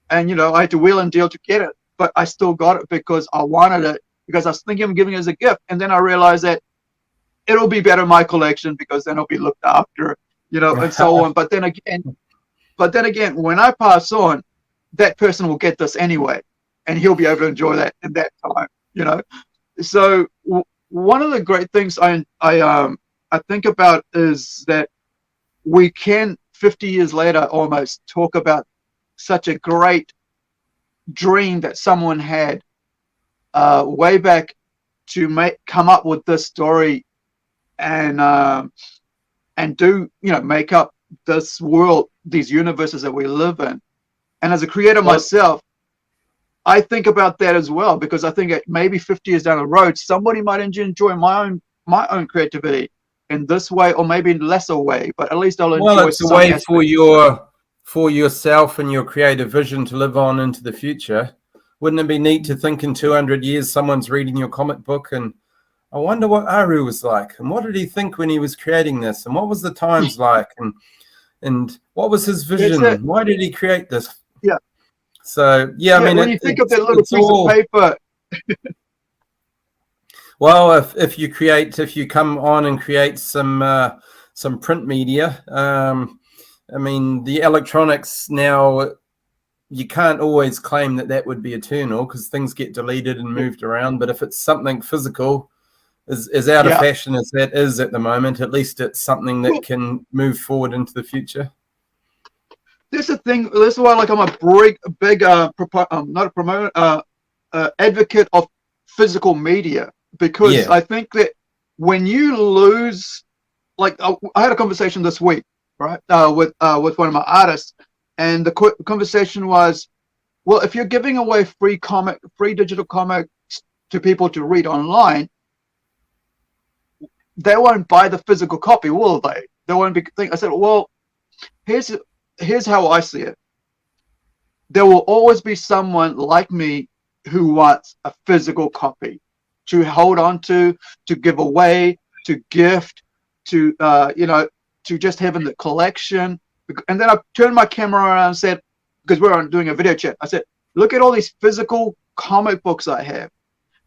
And, I had to wheel and deal to get it. But I still got it because I wanted it, because I was thinking of giving it as a gift. And then I realized that it'll be better in my collection because then it'll be looked after, and so on. But then again, when I pass on, that person will get this anyway, and he'll be able to enjoy that in that time, So one of the great things I think about is that we can 50 years later almost talk about such a great dream that someone had way back to come up with this story and do make up this world, these universes that we live in. And as a creator myself, I think about that as well, because I think that maybe 50 years down the road, somebody might enjoy my own creativity in this way, or maybe in lesser way, but at least I'll enjoy. Well, it's a way for yourself and your creative vision to live on into the future. Wouldn't it be neat to think in 200 years someone's reading your comic book and I wonder what Aru was like, and what did he think when he was creating this, and what was the times like, and what was his vision? Why did he create this? Yeah. So I mean, when you think of that little piece of paper. Well, if you come on and create some print media, I mean, the electronics now, you can't always claim that would be eternal because things get deleted and moved around. But if it's something physical, as out of fashion as that is at the moment, at least it's something that can move forward into the future. This is the thing. This is why, like, I'm a big not a promoter, advocate of physical media, because I think that when you lose, like, I had a conversation this week, right, with one of my artists, and the conversation was, well, if you're giving away free digital comics to people to read online, they won't buy the physical copy, will they? They won't be. I said, well, here's how I see it. There will always be someone like me who wants a physical copy to hold on to give away, to gift, to to just have in the collection. And then I turned my camera around and said, because we're doing a video chat, I said, look at all these physical comic books I have.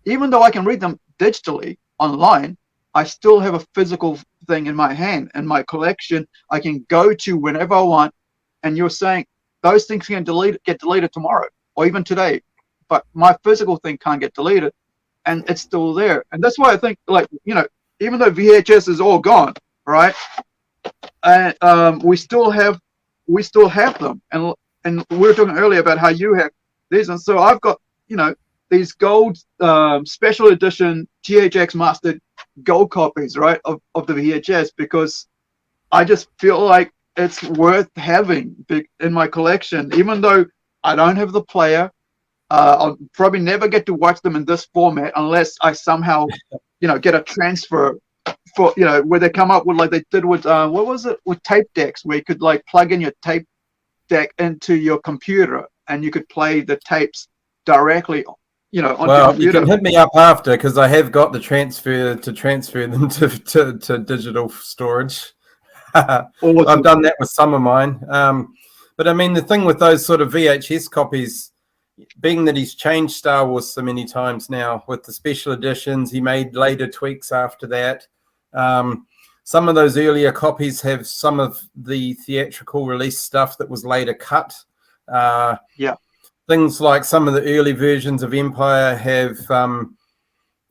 Even though I can read them digitally online, I still have a physical thing in my hand, and my collection I can go to whenever I want. And you're saying those things can get deleted tomorrow or even today, but my physical thing can't get deleted, and it's still there. And that's why I think, like, even though VHS is all gone, right? And we still have them. And we were talking earlier about how you have these, and so I've got these gold special edition THX mastered gold copies, right, of the VHS, because I just feel like it's worth having in my collection, even though I don't have the player. I'll probably never get to watch them in this format unless I somehow, get a transfer for, where they come up with, like they did with, what was it, with tape decks, where you could, like, plug in your tape deck into your computer, and you could play the tapes directly, you know, onto your Well, you computer. can hit me up after, because I have got the transfer them to digital storage. Awesome. I've done that with some of mine. But I mean, the thing with those sort of VHS copies, being that he's changed Star Wars so many times now with the special editions, he made later tweaks after that. Some of those earlier copies have some of the theatrical release stuff that was later cut. Yeah. Things like some of the early versions of Empire have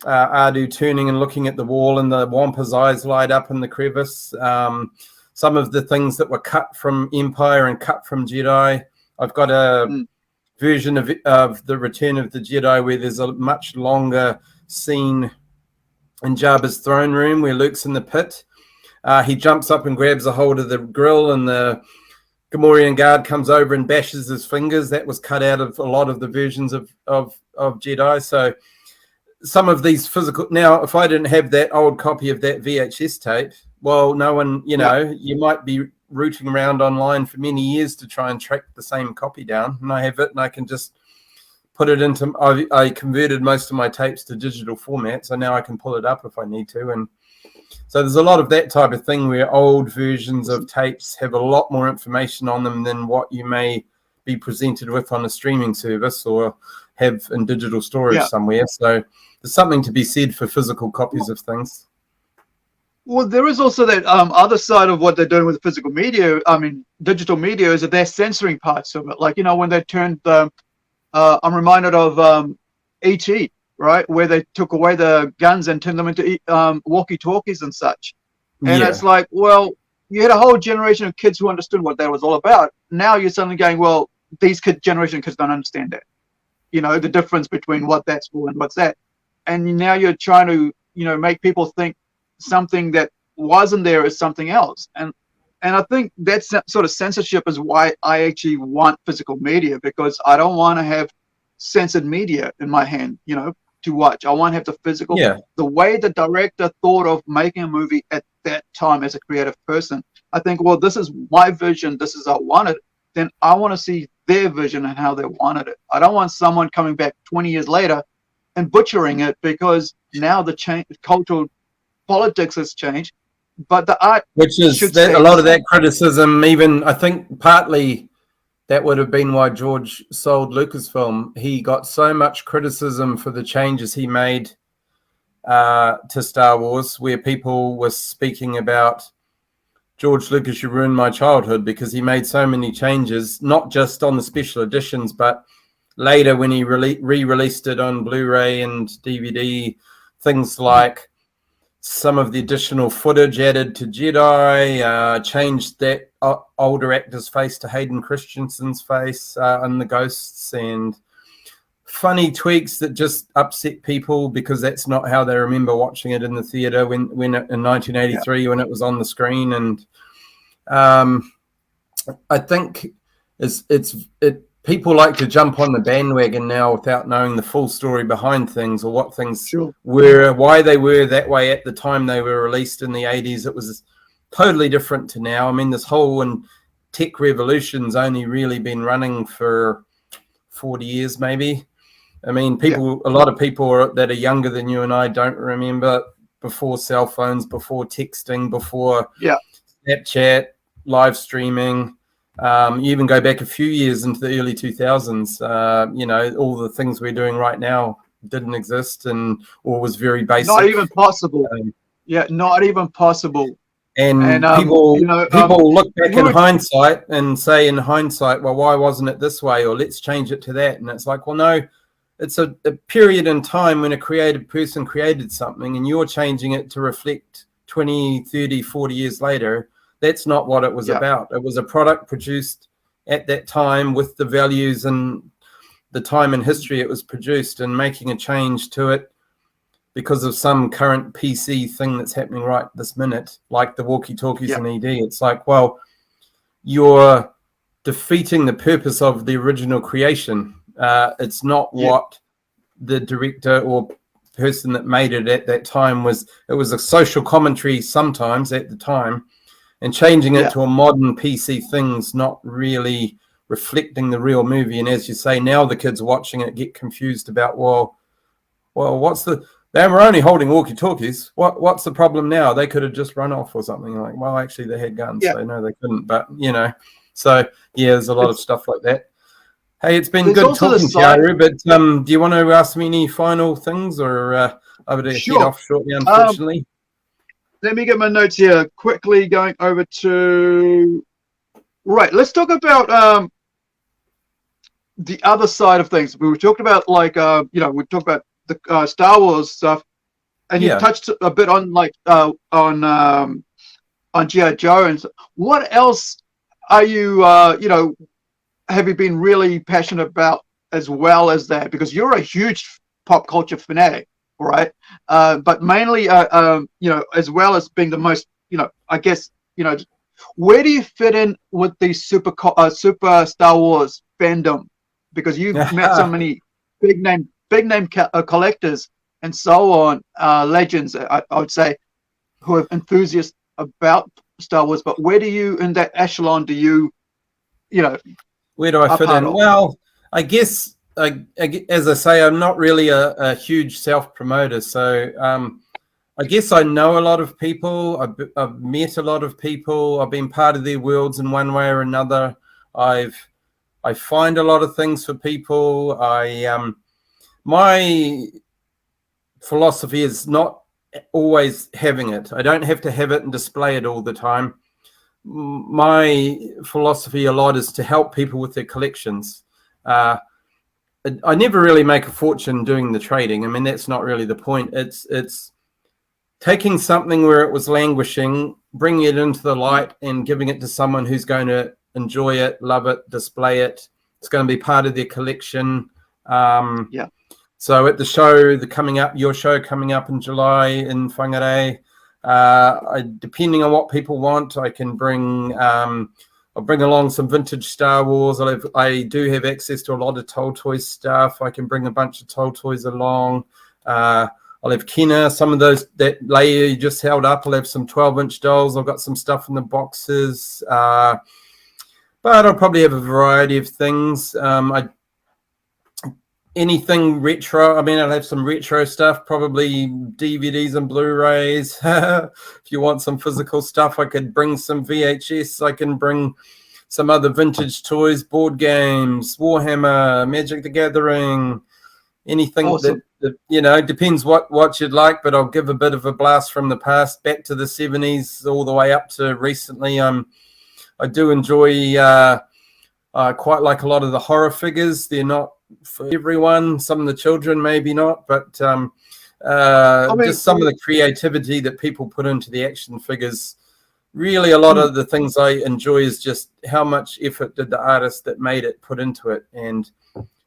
Ardu turning and looking at the wall and the Wampa's eyes light up in the crevice. Some of the things that were cut from Empire and cut from Jedi. I've got a version of the Return of the Jedi where there's a much longer scene in Jabba's throne room where Luke's in the pit. He jumps up and grabs a hold of the grill, and the Gamorrean guard comes over and bashes his fingers. That was cut out of a lot of the versions of Jedi. So some of these physical... Now, if I didn't have that old copy of that VHS tape, well, no one, you know, you might be rooting around online for many years to try and track the same copy down. And I have it, and I can just put it into... I converted most of my tapes to digital format, so now I can pull it up if I need to. And so there's a lot of that type of thing where old versions of tapes have a lot more information on them than what you may be presented with on a streaming service or have in digital storage somewhere. So there's something to be said for physical copies of things. Well, there is also that other side of what they're doing with physical media. I mean, digital media, is that they're censoring parts of it. Like, you know, when they turned I'm reminded of E.T., right, where they took away the guns and turned them into walkie-talkies and such. And it's like, well, you had a whole generation of kids who understood what that was all about. Now you're suddenly going, well, these generation of kids don't understand that. You know, the difference between what that's for and what's that. And now you're trying to, you know, make people think something that wasn't there is something else. And I think that sort of censorship is why I actually want physical media, because I don't want to have censored media in my hand, you know, to watch. I want to have the physical, the way the director thought of making a movie at that time as a creative person. I think, well, this is my vision, this is how I want it. Then I want to see their vision and how they wanted it. I don't want someone coming back 20 years later and butchering it, because now the cultural politics has changed, but the art, which is that a lot of that criticism, even I think partly that would have been why George sold Lucasfilm. He got so much criticism for the changes he made to Star Wars, where people were speaking about, George Lucas, you ruined my childhood, because he made so many changes, not just on the special editions, but later when he re-released it on Blu-ray and DVD, things like some of the additional footage added to Jedi, changed that older actor's face to Hayden Christensen's face and the ghosts, and funny tweaks that just upset people because that's not how they remember watching it in the theater when in 1983 when it was on the screen. And I think people like to jump on the bandwagon now without knowing the full story behind things, or what things were, why they were that way at the time they were released in the 80s. It was totally different to now. I mean, this whole tech revolution's only really been running for 40 years, maybe. I mean, a lot of people that are younger than you and I don't remember before cell phones, before texting, before Snapchat, live streaming. You even go back a few years into the early 2000s, you know, all the things we're doing right now didn't exist or was very basic. Not even possible. Not even possible. And people, you know, people look back in hindsight and say in hindsight, well, why wasn't it this way? Or let's change it to that. And it's like, well, no, it's a period in time when a creative person created something and you're changing it to reflect 20, 30, 40 years later. That's not what it was about. It was a product produced at that time with the values and the time in history it was produced, and making a change to it because of some current PC thing that's happening right this minute, like the walkie-talkies and ED. It's like, well, you're defeating the purpose of the original creation. It's not what the director or person that made it at that time was. It was a social commentary sometimes at the time. And changing it to a modern PC thing's not really reflecting the real movie. And as you say, now the kids watching it get confused about, well, what's the... They were only holding walkie-talkies. What's the problem now? They could have just run off or something. Like, well, actually, they had guns. Yeah. So no, they couldn't. But, you know, so, yeah, there's a lot of stuff like that. Hey, it's been good talking to you, Aru, but do you want to ask me any final things, or I would head off shortly, unfortunately? Let me get my notes here. Quickly going over to... Right, let's talk about the other side of things. We talked about, like, you know, we talked about the Star Wars stuff, and you touched a bit on, like, on G.I. Joe. And what else are you, you know, have you been really passionate about as well as that? Because you're a huge pop culture fanatic, right? But mainly, you know, as well as being the most, you know, I guess, you know, where do you fit in with the super Star Wars fandom? Because you've met so many big name collectors and so on, legends, I would say, who are enthusiasts about Star Wars. But where do you, in that echelon, do you, you know, where do I fit in? Well, I guess, as I say, I'm not really a huge self-promoter. So I guess I know a lot of people. I've met a lot of people. I've been part of their worlds in one way or another. I find a lot of things for people. My philosophy is not always having it. I don't have to have it and display it all the time. My philosophy a lot is to help people with their collections. I never really make a fortune doing the trading. I mean, that's not really the point. It's taking something where it was languishing, bringing it into the light and giving it to someone who's going to enjoy it, love it, display it. It's going to be part of their collection. Yeah. So at the show, your show coming up in July in Whangarei, depending on what people want, I can bring. I'll bring along some vintage Star Wars. I do have access to a lot of Toll Toys stuff. I can bring a bunch of Toll Toys along. I'll have Kenner, some of those, that layer you just held up. I'll have some 12-inch dolls. I've got some stuff in the boxes. But I'll probably have a variety of things. Anything retro. I mean, I'll have some retro stuff, probably DVDs and Blu-rays. If you want some physical stuff, I could bring some VHS. I can bring some other vintage toys, board games, Warhammer, Magic the Gathering, anything. Awesome. that you know, depends what you'd like, but I'll give a bit of a blast from the past, back to the 70s, all the way up to recently. I do enjoy quite like a lot of the horror figures. They're not for everyone. Some of the children maybe not, but just some of the creativity that people put into the action figures. Really, a lot of the things I enjoy is just how much effort did the artist that made it put into it, and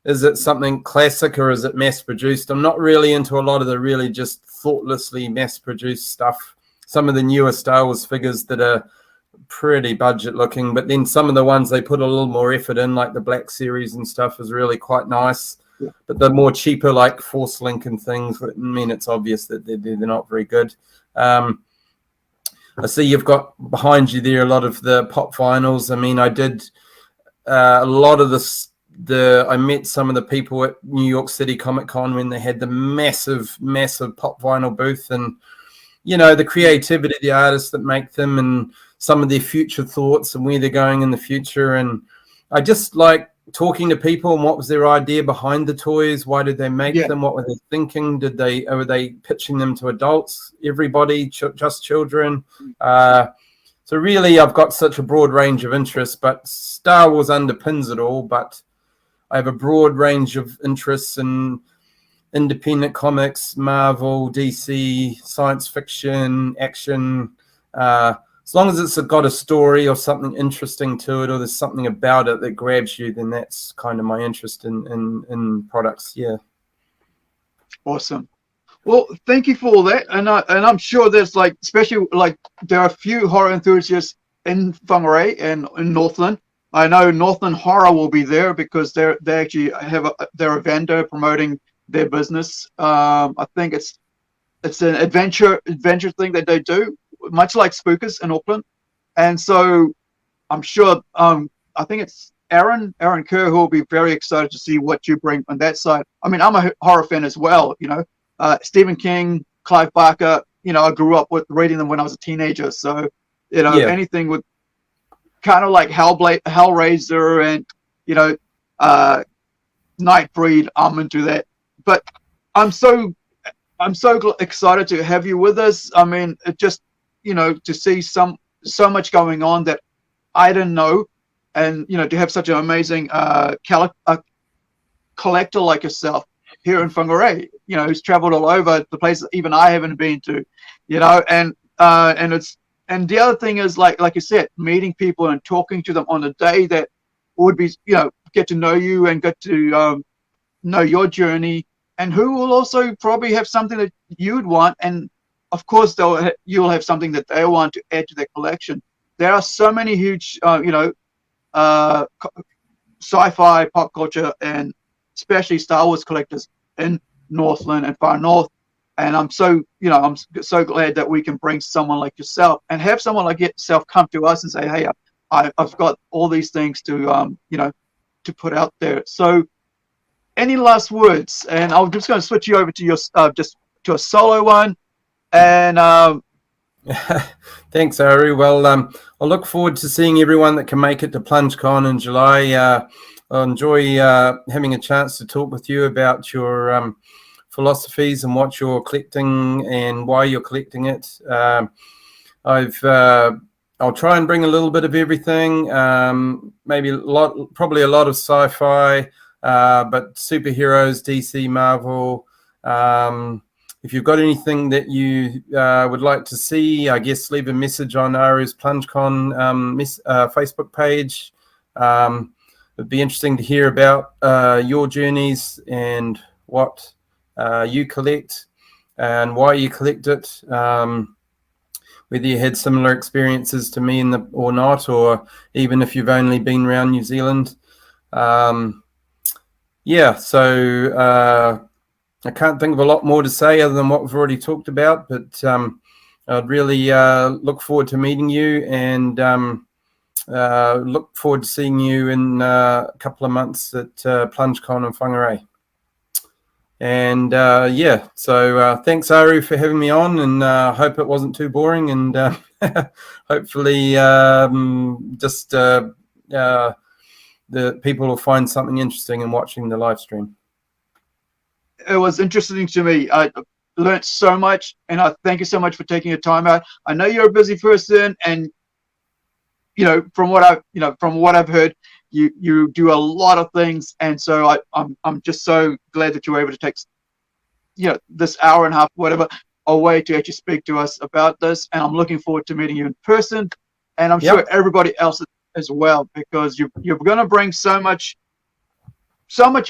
is it something classic or is it mass produced? I'm not really into a lot of the really just thoughtlessly mass produced stuff. Some of the newer Star Wars figures that are pretty budget looking, but then some of the ones they put a little more effort in, like the Black Series and stuff, is really quite nice. Yeah. But the more cheaper, like Force Link and things, I mean, it's obvious that they're not very good. I see you've got behind you there a lot of the pop vinyls. I mean, I did a lot of this. I met some of the people at New York City Comic Con when they had the massive pop vinyl booth, and you know, the creativity of the artists that make them, and some of their future thoughts and where they're going in the future. And I just like talking to people and what was their idea behind the toys. Why did they make them? What were they thinking? Were they pitching them to adults, everybody, just children? So really, I've got such a broad range of interests, but Star Wars underpins it all. But I have a broad range of interests in independent comics, Marvel, DC, science fiction, action. As long as it's got a story or something interesting to it, or there's something about it that grabs you, then that's kind of my interest in products. Yeah. Awesome. Well, thank you for all that. And I'm sure there's like, especially like there are a few horror enthusiasts in Whangarei and in Northland. I know Northland Horror will be there because they actually have they're a vendor promoting their business. I think it's an adventure thing that they do, much like Spookers in Auckland. And so I'm sure, I think it's Aaron Kerr, who will be very excited to see what you bring on that side. I mean, I'm a horror fan as well, you know. Stephen King, Clive Barker, you know, I grew up with reading them when I was a teenager. So, you know, Yeah. anything with kind of like Hellraiser and, you know, Nightbreed, I'm into that. But I'm so excited to have you with us. I mean, it just, you know, to see so much going on that I didn't know, and you know, to have such an amazing collector like yourself here in Whangarei, you know, who's traveled all over the places even I haven't been to, you know, and it's, and the other thing is like you said, meeting people and talking to them on a day that would be, you know, get to know you and get to know your journey, and who will also probably have something that you'd want, and of course you'll have something that they want to add to their collection. There are so many huge, you know, sci-fi, pop culture, and especially Star Wars collectors in Northland and far north. And I'm so, you know, I'm so glad that we can bring someone like yourself and have someone like yourself come to us and say, hey, I've got all these things to, you know, to put out there. So any last words? And I'm just going to switch you over to your, just to a solo one. And Thanks, Ari. Well, I look forward to seeing everyone that can make it to PlungeCon in July. I'll enjoy having a chance to talk with you about your philosophies and what you're collecting and why you're collecting it. I'll try and bring a little bit of everything. Maybe probably a lot of sci-fi, but superheroes, DC, Marvel. If you've got anything that you would like to see, I guess leave a message on Ari's PlungeCon Facebook page. It'd be interesting to hear about your journeys and what you collect and why you collect it. Whether you had similar experiences to me or not, or even if you've only been around New Zealand. Yeah, so I can't think of a lot more to say other than what we've already talked about, but I'd really look forward to meeting you, and look forward to seeing you in a couple of months at PlungeCon in Whangarei. And yeah, so thanks, Ari, for having me on, and I hope it wasn't too boring, and hopefully just the people will find something interesting in watching the live stream. It was interesting to me. I learned so much, and I thank you so much for taking your time out. I know you're a busy person, and you know, from what I've heard, you do a lot of things, and so I'm just so glad that you were able to take, you know, this hour and a half, whatever, away to actually speak to us about this. And I'm looking forward to meeting you in person, and I'm sure everybody else as well, because you're going to bring so much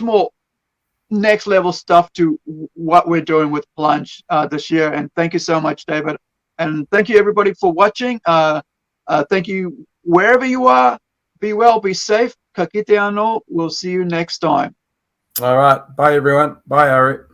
more next level stuff to what we're doing with Plunge this year. And thank you so much, David, and thank you everybody for watching. Thank you wherever you are. Be well, be safe. Ka kite anō. We'll see you next time. All right, bye everyone. Bye, Ari.